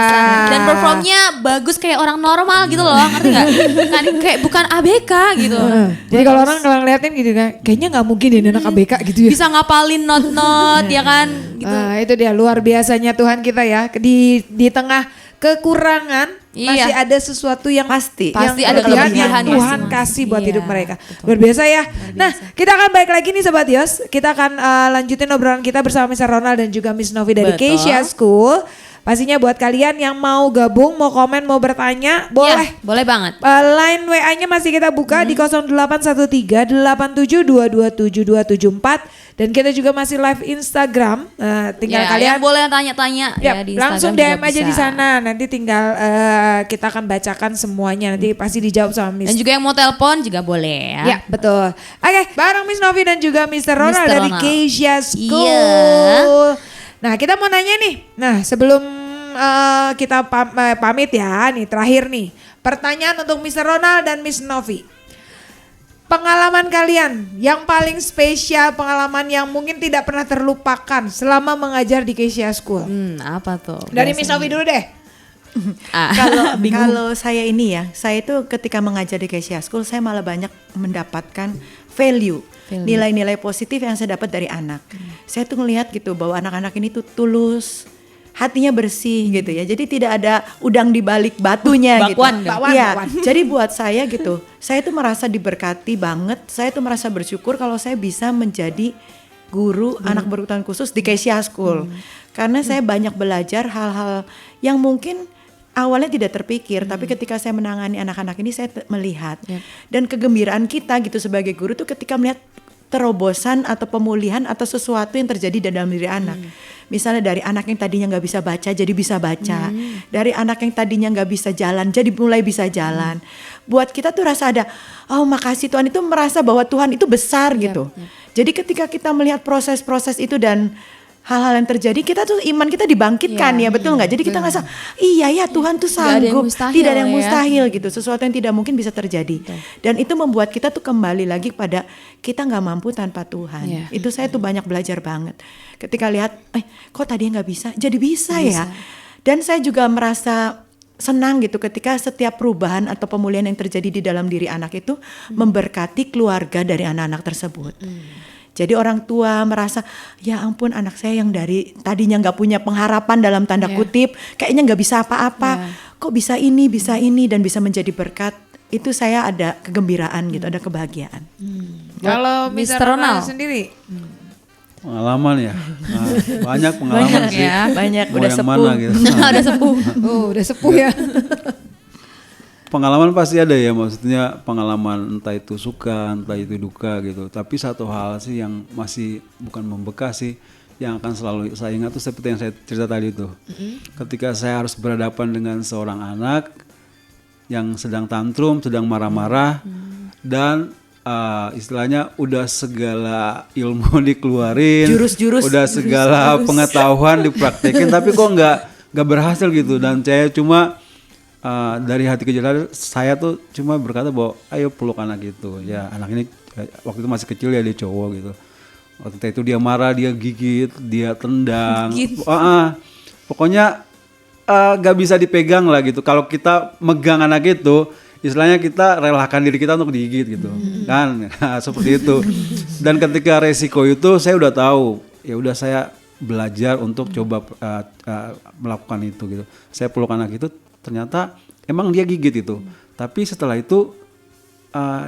Dan performnya bagus kayak orang normal gitu loh, ngerti nggak? Kan kayak bukan ABK gitu. Jadi kalau orang ngeliatin gitu kan, kayaknya nggak mungkin ini anak ABK gitu ya. Bisa ngapalin not-not ya kan gitu. Itu dia luar biasanya Tuhan kita ya. Di tengah kekurangan masih ada sesuatu yang Pasti yang ada kelebihan kelebihan yang Tuhan masing-masing. kasih buat Iya, hidup mereka. Luar biasa ya. Nah, kita akan balik lagi nih Sobat Yos. Kita akan lanjutin obrolan kita bersama Mr. Ronald dan juga Miss Novi dari Betul. Kesia School. Pastinya buat kalian yang mau gabung, mau komen, mau bertanya, boleh. Ya, boleh banget. Line WA-nya masih kita buka di 0813 87227274 dan kita juga masih live Instagram. Tinggal Ya, kalian yang boleh tanya-tanya ya, di langsung Instagram DM juga aja bisa. di sana. Nanti tinggal kita akan bacakan semuanya. Nanti pasti dijawab sama Miss. Dan juga yang mau telepon juga boleh ya. Ya betul. Oke, bareng Miss Novi dan juga Mr. Ronald Mr. dari Ronald. Kesia School. Iya. Nah kita mau nanya nih. Nah sebelum kita pamit ya, nih terakhir nih pertanyaan untuk Mr. Ronald dan Miss Novi. Pengalaman kalian yang paling spesial, pengalaman yang mungkin tidak pernah terlupakan selama mengajar di Kesia School. Apa tuh? Dari Miss Novi dulu deh. Kalau saya ini ya, saya itu ketika mengajar di Kesia School, saya malah banyak mendapatkan value. Nilai-nilai positif yang saya dapat dari anak. Saya tuh ngelihat gitu bahwa anak-anak ini tuh tulus, hatinya bersih gitu ya. Jadi tidak ada udang di balik batunya gitu. Iya. Jadi buat saya gitu, saya tuh merasa diberkati banget. Saya tuh merasa bersyukur kalau saya bisa menjadi guru anak berkebutuhan khusus di Kesia School. Karena saya banyak belajar hal-hal yang mungkin awalnya tidak terpikir, tapi ketika saya menangani anak-anak ini saya melihat dan kegembiraan kita gitu sebagai guru tuh ketika melihat terobosan atau pemulihan atau sesuatu yang terjadi dalam diri anak. Misalnya dari anak yang tadinya nggak bisa baca jadi bisa baca, dari anak yang tadinya nggak bisa jalan jadi mulai bisa jalan. Buat kita tuh rasa ada, oh makasih Tuhan, itu merasa bahwa Tuhan itu besar gitu. Jadi ketika kita melihat proses-proses itu dan hal-hal yang terjadi, kita tuh iman kita dibangkitkan ya, betul nggak? Jadi kita ngerasa iya ya Tuhan tuh sanggup, tidak ada yang mustahil gitu, sesuatu yang tidak mungkin bisa terjadi. Dan itu membuat kita tuh kembali lagi pada kita nggak mampu tanpa Tuhan. Itu saya tuh banyak belajar banget. Ketika lihat, kok tadinya nggak bisa, jadi bisa ya. Dan saya juga merasa senang gitu ketika setiap perubahan atau pemulihan yang terjadi di dalam diri anak itu memberkati keluarga dari anak-anak tersebut. Jadi orang tua merasa, ya ampun anak saya yang dari tadinya nggak punya pengharapan dalam tanda kutip, kayaknya nggak bisa apa-apa, kok bisa ini dan bisa menjadi berkat. Itu saya ada kegembiraan gitu, ada kebahagiaan. Kalau Mr. Ronald sendiri? Pengalaman ya, banyak pengalaman sih. Banyak, mau udah yang sepuh. mana gitu. Udah sepuh. Udah sepuh ya. Pengalaman pasti ada ya, maksudnya pengalaman entah itu suka, entah itu duka gitu. Tapi satu hal sih yang masih bukan membekas sih, yang akan selalu saya ingat tuh seperti yang saya cerita tadi itu. Ketika saya harus berhadapan dengan seorang anak yang sedang tantrum, sedang marah-marah, dan istilahnya udah segala ilmu dikeluarin, Jurus-jurus. udah segala pengetahuan dipraktekin, tapi kok nggak berhasil gitu. Dan saya cuma dari hati kecil saya tuh cuma berkata bahwa ayo peluk anak itu ya. Anak ini waktu itu masih kecil ya, dia cowok gitu. Waktu itu dia marah, dia gigit, dia tendang, pokoknya gak bisa dipegang lah gitu. Kalau kita megang anak itu, istilahnya kita relakan diri kita untuk digigit gitu kan. Seperti itu. Dan ketika resiko itu saya udah tahu, ya udah saya belajar untuk coba melakukan itu gitu. Saya peluk anak itu, ternyata emang dia gigit itu, tapi setelah itu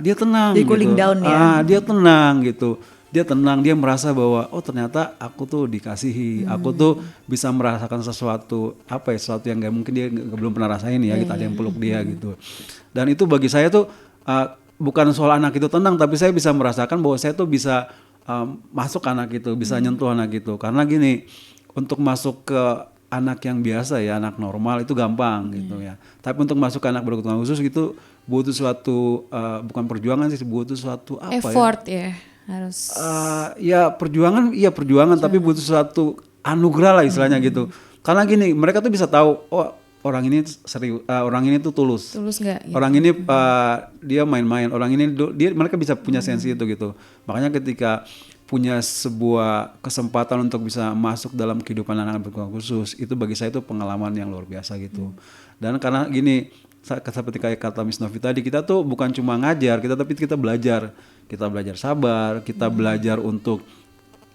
dia tenang, dia cooling down ya. Dia tenang gitu, dia merasa bahwa oh ternyata aku tuh dikasihi, aku tuh bisa merasakan sesuatu sesuatu yang nggak mungkin dia belum pernah rasain ya, gitu. Ada yang peluk dia gitu. Dan itu bagi saya tuh bukan soal anak itu tenang, tapi saya bisa merasakan bahwa saya tuh bisa masuk anak itu, bisa nyentuh anak itu. Karena gini, untuk masuk ke anak yang biasa ya, anak normal itu gampang gitu ya. Tapi untuk masuk ke anak berkebutuhan khusus gitu butuh suatu bukan perjuangan sih, butuh suatu effort ya harus. Perjuangan, tapi butuh suatu anugerah lah istilahnya gitu. Karena gini, mereka tuh bisa tahu, oh orang ini serius, orang ini tuh tulus nggak? Gitu. Orang ini dia main-main, orang ini mereka bisa punya sensi itu gitu. Makanya ketika punya sebuah kesempatan untuk bisa masuk dalam kehidupan anak berkebutuhan khusus, itu bagi saya itu pengalaman yang luar biasa gitu. Dan karena gini, seperti kayak kata Miss Novi tadi, kita tuh bukan cuma ngajar, tapi kita belajar sabar, kita belajar untuk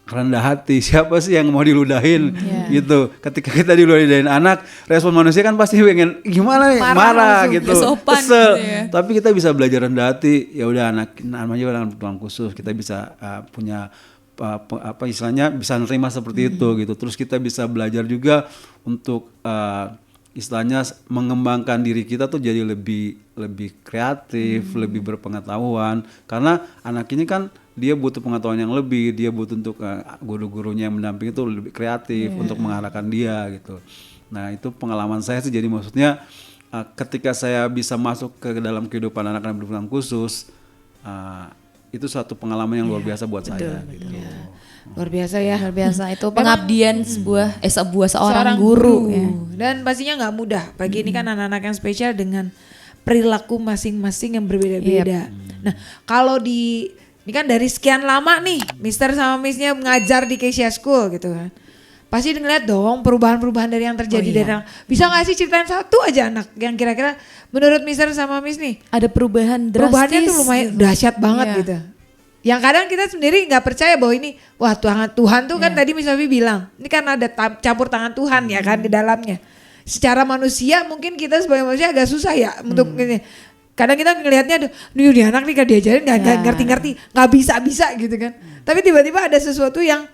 rendah hati. Siapa sih yang mau diludahin gitu? Ketika kita diludahin anak, respon manusia kan pasti pengen gimana nih, marah gitu, kesel. Gitu ya. Tapi kita bisa belajar rendah hati. Ya udah, namanya anak berkebutuhan khusus, kita bisa punya istilahnya bisa nerima seperti itu gitu. Terus kita bisa belajar juga untuk istilahnya mengembangkan diri kita tuh jadi lebih kreatif, lebih berpengetahuan. Karena anak ini kan dia butuh pengetahuan yang lebih, dia butuh untuk guru-gurunya yang mendampingi itu lebih kreatif untuk mengarahkan dia gitu. Nah itu pengalaman saya sih, jadi maksudnya ketika saya bisa masuk ke dalam kehidupan anak-anak berkebutuhan khusus, itu suatu pengalaman yang luar biasa buat saya gitu. Luar biasa ya. Luar biasa, itu pengabdian seorang guru ya. Dan pastinya nggak mudah, bagi ini kan anak-anak yang spesial dengan perilaku masing-masing yang berbeda-beda. Nah kalau ini kan dari sekian lama nih Mister sama Missnya mengajar di Kesia School gitu kan. pasti ngeliat dong perubahan-perubahan dari yang terjadi dari anak. Bisa nggak sih ceritain satu aja anak yang kira-kira menurut Mister sama Miss nih Ada perubahan drastis. perubahannya tuh lumayan gitu. dahsyat banget Iya. gitu. Yang kadang kita sendiri nggak percaya bahwa ini wah Tuhan tuh kan tadi Miss Sofi bilang ini kan ada campur tangan Tuhan ya kan di dalamnya. Secara manusia mungkin kita sebagai manusia agak susah ya untuk ini. Kadang kita ngelihatnya nih anak nih kan diajarin nggak ngerti-ngerti nggak bisa gitu kan. Tapi tiba-tiba ada sesuatu yang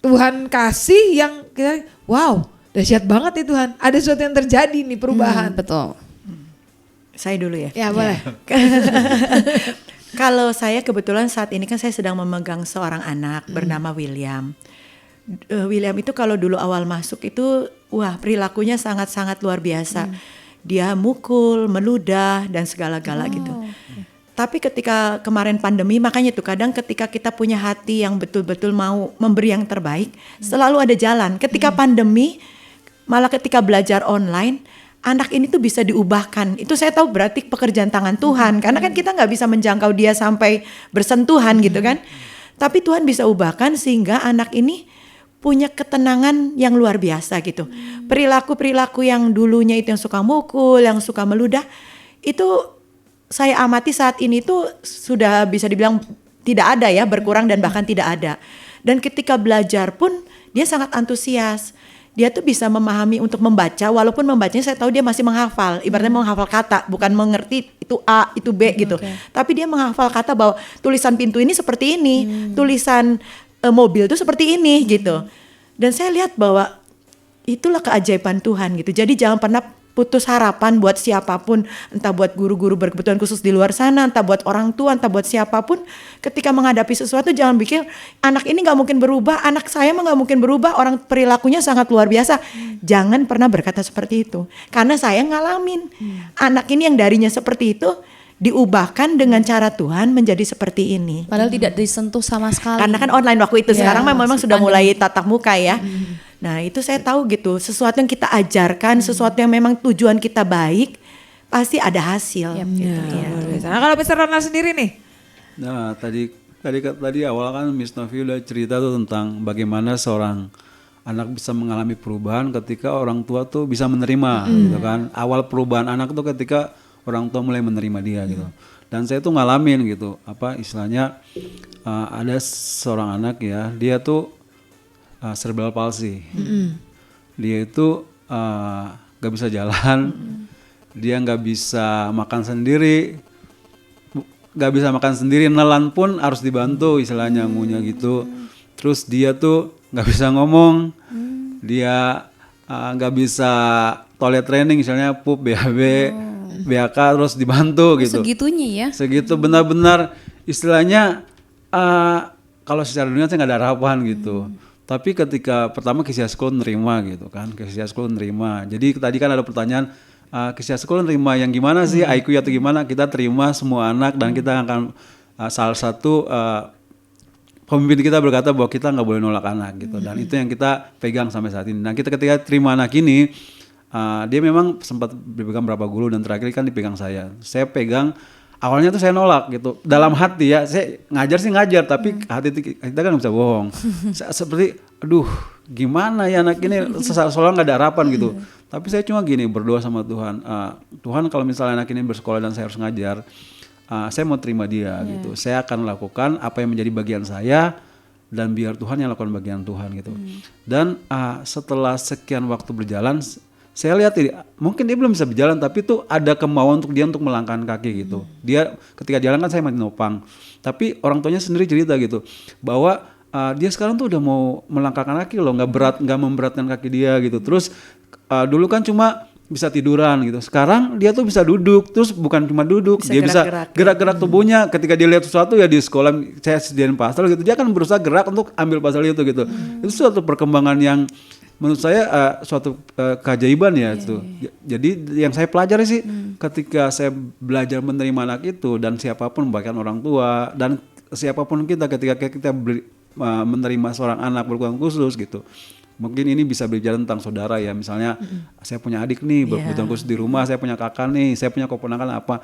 Tuhan kasih yang kita wow dahsyat banget ya Tuhan. Ada sesuatu yang terjadi nih perubahan. Betul. Saya dulu ya. Ya boleh. Kalau saya kebetulan saat ini kan saya sedang memegang seorang anak bernama William. William itu kalau dulu awal masuk itu wah perilakunya sangat-sangat luar biasa. Dia mukul, meludah dan segala-gala gitu. Tapi ketika kemarin pandemi makanya tuh kadang ketika kita punya hati yang betul-betul mau memberi yang terbaik selalu ada jalan. Ketika pandemi malah ketika belajar online anak ini tuh bisa diubahkan. Itu saya tahu berarti pekerjaan tangan Tuhan. Karena kan kita nggak bisa menjangkau dia sampai bersentuhan gitu kan. Tapi Tuhan bisa ubahkan sehingga anak ini punya ketenangan yang luar biasa gitu. Perilaku-perilaku yang dulunya itu yang suka mukul, yang suka meludah, itu saya amati saat ini tuh sudah bisa dibilang tidak ada ya, berkurang dan bahkan tidak ada. Dan ketika belajar pun dia sangat antusias. Dia tuh bisa memahami untuk membaca, walaupun membacanya saya tahu dia masih menghafal, ibaratnya menghafal kata, bukan mengerti itu A, itu B gitu. Tapi dia menghafal kata bahwa tulisan pintu ini seperti ini, tulisan mobil itu seperti ini gitu. Dan saya lihat bahwa itulah keajaiban Tuhan gitu. Jadi jangan pernah putus harapan buat siapapun, entah buat guru-guru berkebutuhan khusus di luar sana, entah buat orang tua, entah buat siapapun. Ketika menghadapi sesuatu jangan pikir anak ini gak mungkin berubah, anak saya mah gak mungkin berubah, orang perilakunya sangat luar biasa. Jangan pernah berkata seperti itu. Karena saya ngalamin anak ini yang darinya seperti itu diubahkan dengan cara Tuhan menjadi seperti ini. Padahal tidak disentuh sama sekali. Karena kan online waktu itu, Ya, sekarang memang masih sudah mulai pandemi. tatap muka ya. Nah itu saya tahu gitu, sesuatu yang kita ajarkan, sesuatu yang memang tujuan kita baik, pasti ada hasil. Gitu, ya. Nah kalau Mister Ronald sendiri nih, Nah, tadi awal kan Miss Novi udah cerita tuh tentang bagaimana seorang anak bisa mengalami perubahan ketika orang tua tuh bisa menerima gitu kan. Awal perubahan anak tuh ketika orang tua mulai menerima dia gitu. Dan saya tuh ngalamin gitu, apa istilahnya ada seorang anak ya, dia tuh cerebral palsy. Dia itu gak bisa jalan, dia gak bisa makan sendiri, nelan pun harus dibantu istilahnya ngunyah gitu. Terus dia tuh gak bisa ngomong, dia gak bisa toilet training misalnya pup, BAB, BAK terus dibantu gitu. Segitunya ya. Segitu benar-benar istilahnya kalau secara dunia saya nggak ada harapan gitu. Tapi ketika pertama Kesia School nerima gitu kan, Kesia School nerima. Jadi tadi kan ada pertanyaan, Kesia School nerima yang gimana sih, IQ atau gimana? Kita terima semua anak dan kita akan salah satu pemimpin kita berkata bahwa kita nggak boleh nolak anak gitu. Dan itu yang kita pegang sampai saat ini. Nah kita ketika terima anak ini, dia memang sempat dipegang berapa guru dan terakhir kan dipegang saya. Saya pegang. Awalnya tuh saya nolak gitu, dalam hati ya, saya ngajar tapi hati kita kan nggak bisa bohong. Seperti, aduh gimana ya anak ini, seolah nggak ada harapan gitu. Tapi saya cuma gini, berdoa sama Tuhan, Tuhan kalau misalnya anak ini bersekolah dan saya harus ngajar, saya mau terima dia gitu. Saya akan lakukan apa yang menjadi bagian saya, dan biar Tuhan yang lakukan bagian Tuhan gitu. Dan setelah sekian waktu berjalan, saya lihat mungkin dia belum bisa berjalan tapi tuh ada kemauan untuk dia untuk melangkahkan kaki gitu. Dia ketika jalan kan saya masih nopang. Tapi orang tuanya sendiri cerita gitu bahwa dia sekarang tuh udah mau melangkahkan kaki loh, nggak memberatkan kaki dia gitu. Terus dulu kan cuma bisa tiduran gitu. Sekarang dia tuh bisa duduk, terus bukan cuma duduk, dia bisa gerak-gerak tubuhnya. Ketika dia lihat sesuatu ya di sekolah saya sediain pastel gitu, dia kan berusaha gerak untuk ambil pastel itu gitu. Itu suatu perkembangan yang menurut saya suatu keajaiban ya itu. Jadi yang saya pelajari sih ketika saya belajar menerima anak itu, dan siapapun bahkan orang tua dan siapapun kita ketika kita menerima seorang anak berkebutuhan khusus gitu, mungkin ini bisa berbicara tentang saudara ya, misalnya saya punya adik nih berkebutuhan khusus di rumah, saya punya kakak nih, saya punya keponakan apa.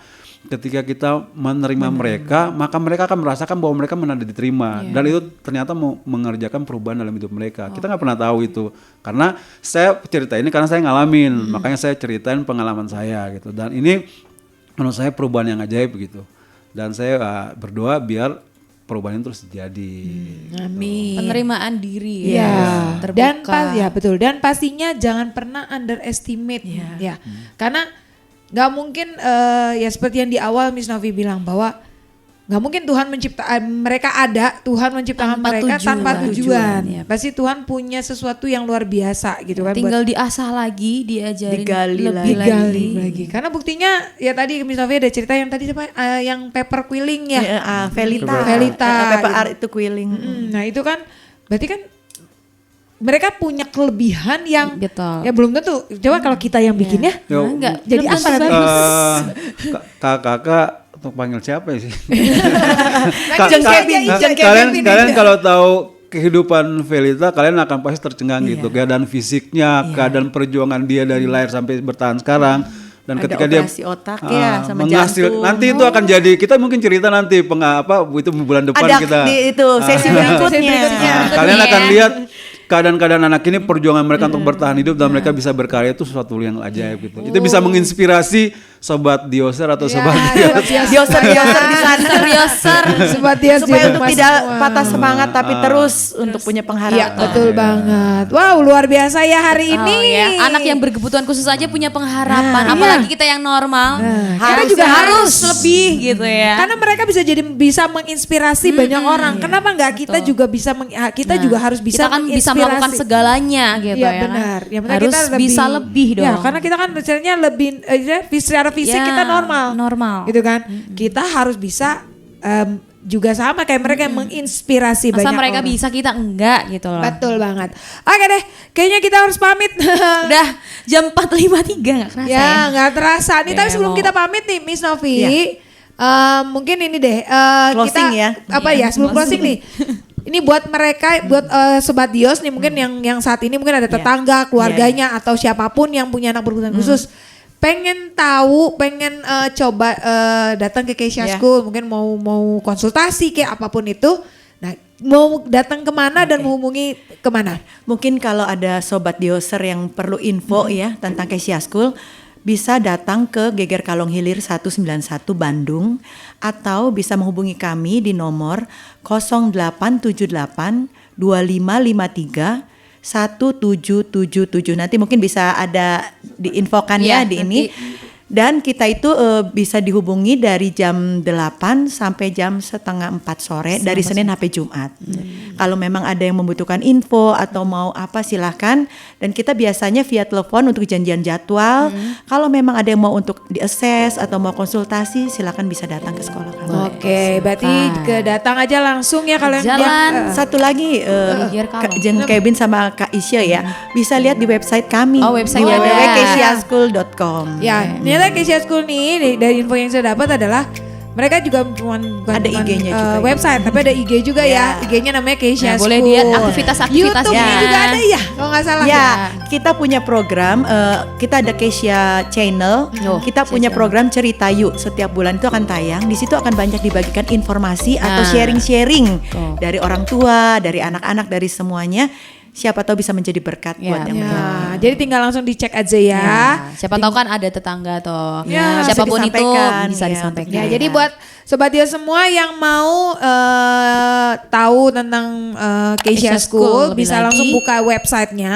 Ketika kita menerima mereka, maka mereka akan merasakan bahwa mereka benar diterima dan itu ternyata mau mengerjakan perubahan dalam hidup mereka. Kita nggak pernah tahu itu, karena saya cerita ini karena saya ngalamin, makanya saya ceritain pengalaman saya gitu. Dan ini menurut saya perubahan yang ajaib gitu. Dan saya berdoa biar perubahan itu terus terjadi. Amin. Penerimaan diri Ya, terbuka. dan ya betul. Dan pastinya jangan pernah underestimate ya. Karena nggak mungkin ya seperti yang di awal Miss Novi bilang bahwa nggak mungkin Tuhan mereka ada, Tuhan menciptakan Tanpa mereka tujuan. tanpa tujuan. Ya. Pasti Tuhan punya sesuatu yang luar biasa gitu kan. Tinggal diasah lagi, diajarin Digali lebih digali lagi. Karena buktinya ya tadi Miss Novi ada cerita yang tadi siapa yang paper quilling ya. Felita. Felita. Paper art itu quilling. Nah itu kan berarti kan mereka punya kelebihan yang Betul. ya belum tentu. Coba kalau kita yang bikin ya. Yo, Enggak, Jadi belum apa tentu nanti? bagus. kakak untuk panggil siapa ya sih? Ijen Kevin, Ijen kalian Kevin kalian aja. kalau tahu kehidupan Felita, kalian akan pasti tercengang gitu, keadaan fisiknya, keadaan perjuangan dia dari lahir sampai bertahan sekarang. Dan Ada ketika dia operasi otak ya, sama menghasil, jantung. nanti itu akan jadi, kita mungkin cerita nanti itu bulan depan Ada kita. di itu sesi berikutnya. Kalian akan lihat keadaan-keadaan anak ini, perjuangan mereka untuk bertahan hidup dan mereka bisa berkarya itu sesuatu yang ajaib gitu. Itu bisa menginspirasi sobat Dioser atau sobat Dioser di sana. Sobat Dios Supaya di untuk rumah tidak semua. patah semangat tapi terus untuk punya Iya pengharapan. betul banget. Wow luar biasa ya hari ini. Oh, ya. Anak yang berkebutuhan khusus aja punya pengharapan, apalagi kita yang normal. Kita Kita juga harus lebih gitu ya. Karena mereka bisa menginspirasi banyak orang. Kenapa nggak kita juga kita juga harus bisa kita kan bisa menginspirasi. melakukan segalanya gitu Iya ya benar. kan. Yang penting Harus kita bisa lebih dong. Ya karena kita kan bicaranya lebih secara fisik Ya, kita normal. Gitu. Gitu kan. Kita harus bisa juga sama kayak mereka yang menginspirasi Masa banyak mereka orang. bisa kita enggak gitu loh. Betul banget. Oke deh, kayaknya kita harus pamit. Udah jam 4.53 nggak kerasa ya. Ya nggak terasa. Nih Ya, tapi sebelum mau- kita pamit nih Miss Novi, mungkin ini deh Closing kita ya. apa ya sebelum closing nih. Ini buat mereka, buat sobat Dios nih mungkin yang saat ini mungkin ada tetangga, keluarganya atau siapapun yang punya anak berkebutuhan khusus. Pengen tahu, pengen coba datang ke Keisha School, mungkin mau konsultasi kayak apapun itu. Nah, mau datang kemana dan menghubungi kemana? Mungkin kalau ada sobat Dioser yang perlu info ya tentang Kesia School, bisa datang ke Geger Kalong Hilir 191 Bandung atau bisa menghubungi kami di nomor 0878 2553 1777. Nanti mungkin bisa ada diinfokan Iya, ya di nanti. ini. Dan kita itu bisa dihubungi dari jam 8 sampai jam setengah 4 sore dari Senin sampai Jumat. Kalau memang ada yang membutuhkan info atau mau apa silahkan. Dan kita biasanya via telepon untuk janjian jadwal. Kalau memang ada yang mau untuk di-assess atau mau konsultasi silahkan bisa datang ke sekolah kami. Oke, berarti datang aja langsung ya kalau yang Jalan. Satu lagi Geger Kalong. Jen Kevin sama Kak Isya ya bisa lihat di website kami. Oh, website di ada. www.kesiaschool.com. Ya, ternyata Keisha School nih dari info yang saya dapat adalah mereka juga bukan Ada IG-nya juga. website, tapi ada IG juga ya. IG-nya namanya Keisha Nah, School. boleh lihat aktivitas-aktivitasnya. YouTube juga ada ya, kalau nggak salah. Ya, kita punya program, kita ada Kesia Channel. Oh, Kita punya program Cerita Yuk. Setiap bulan itu akan tayang. Di situ akan banyak dibagikan informasi atau Nah. sharing-sharing Tuh. dari orang tua, dari anak-anak, dari semuanya. Siapa tahu bisa menjadi berkat Ya. buat yang Ya, mendengar. jadi tinggal langsung dicek aja ya. Siapa tahu kan ada tetangga toh. Ya, bisa Siapapun itu disampaikan, bisa ya, disampaikan. Ya, jadi buat sobat dia semua yang mau tahu tentang Keisha Keisha School School, lebih bisa lagi. langsung buka websitenya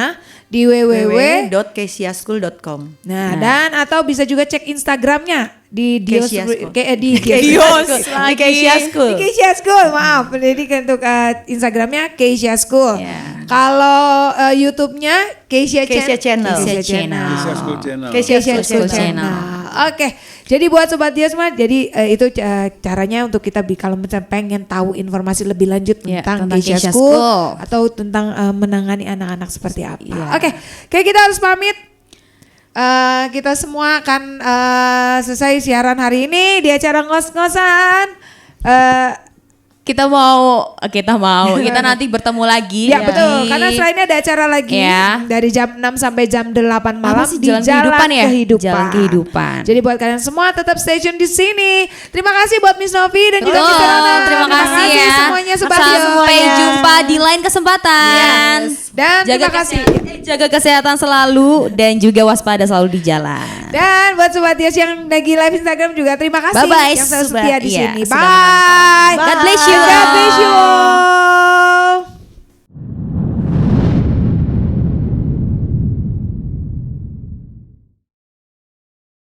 di www. www.kesiaschool.com. Nah, dan atau bisa juga cek Instagramnya di Dios Keisha School. di Dios lagi. di Kesia School. Di Keisha School, maaf. Jadi untuk Instagramnya Keisha School. Ya. Kalau YouTube-nya Keisha Keisha Channel. Keisha Channel. Keisha School Channel. Keisha Keisha School School Channel. Channel. Oke, jadi buat sobat dia semua, jadi itu caranya untuk kita kalau misalnya pengen tahu informasi lebih lanjut Ya, tentang tentang Keisha Keisha School School. atau tentang menangani anak-anak seperti apa. Ya. Oke, kayak kita harus pamit. Kita semua akan selesai siaran hari ini di acara ngos-ngosan. kita nanti bertemu lagi. Ya betul, karena selain ini ada acara lagi dari jam 6 sampai jam 8 malam sih, di Jalan Jalan Kehidupan ya? Kehidupan. Jalan Kehidupan. Jadi buat kalian semua tetap stay tune di sini. Terima kasih buat Miss Novi dan juga Betul, Miss Rana. terima kasih ya. Semuanya sobat Sampai Dio. jumpa di lain kesempatan. Dan terima kasih. Jaga kesehatan selalu dan juga waspada selalu di jalan. Dan buat sobat Dios yang lagi live Instagram juga terima kasih Bye-bye, yang selalu sobat. setia di Iya, sini. sudah Bye. menonton. God bless you. God bless you all.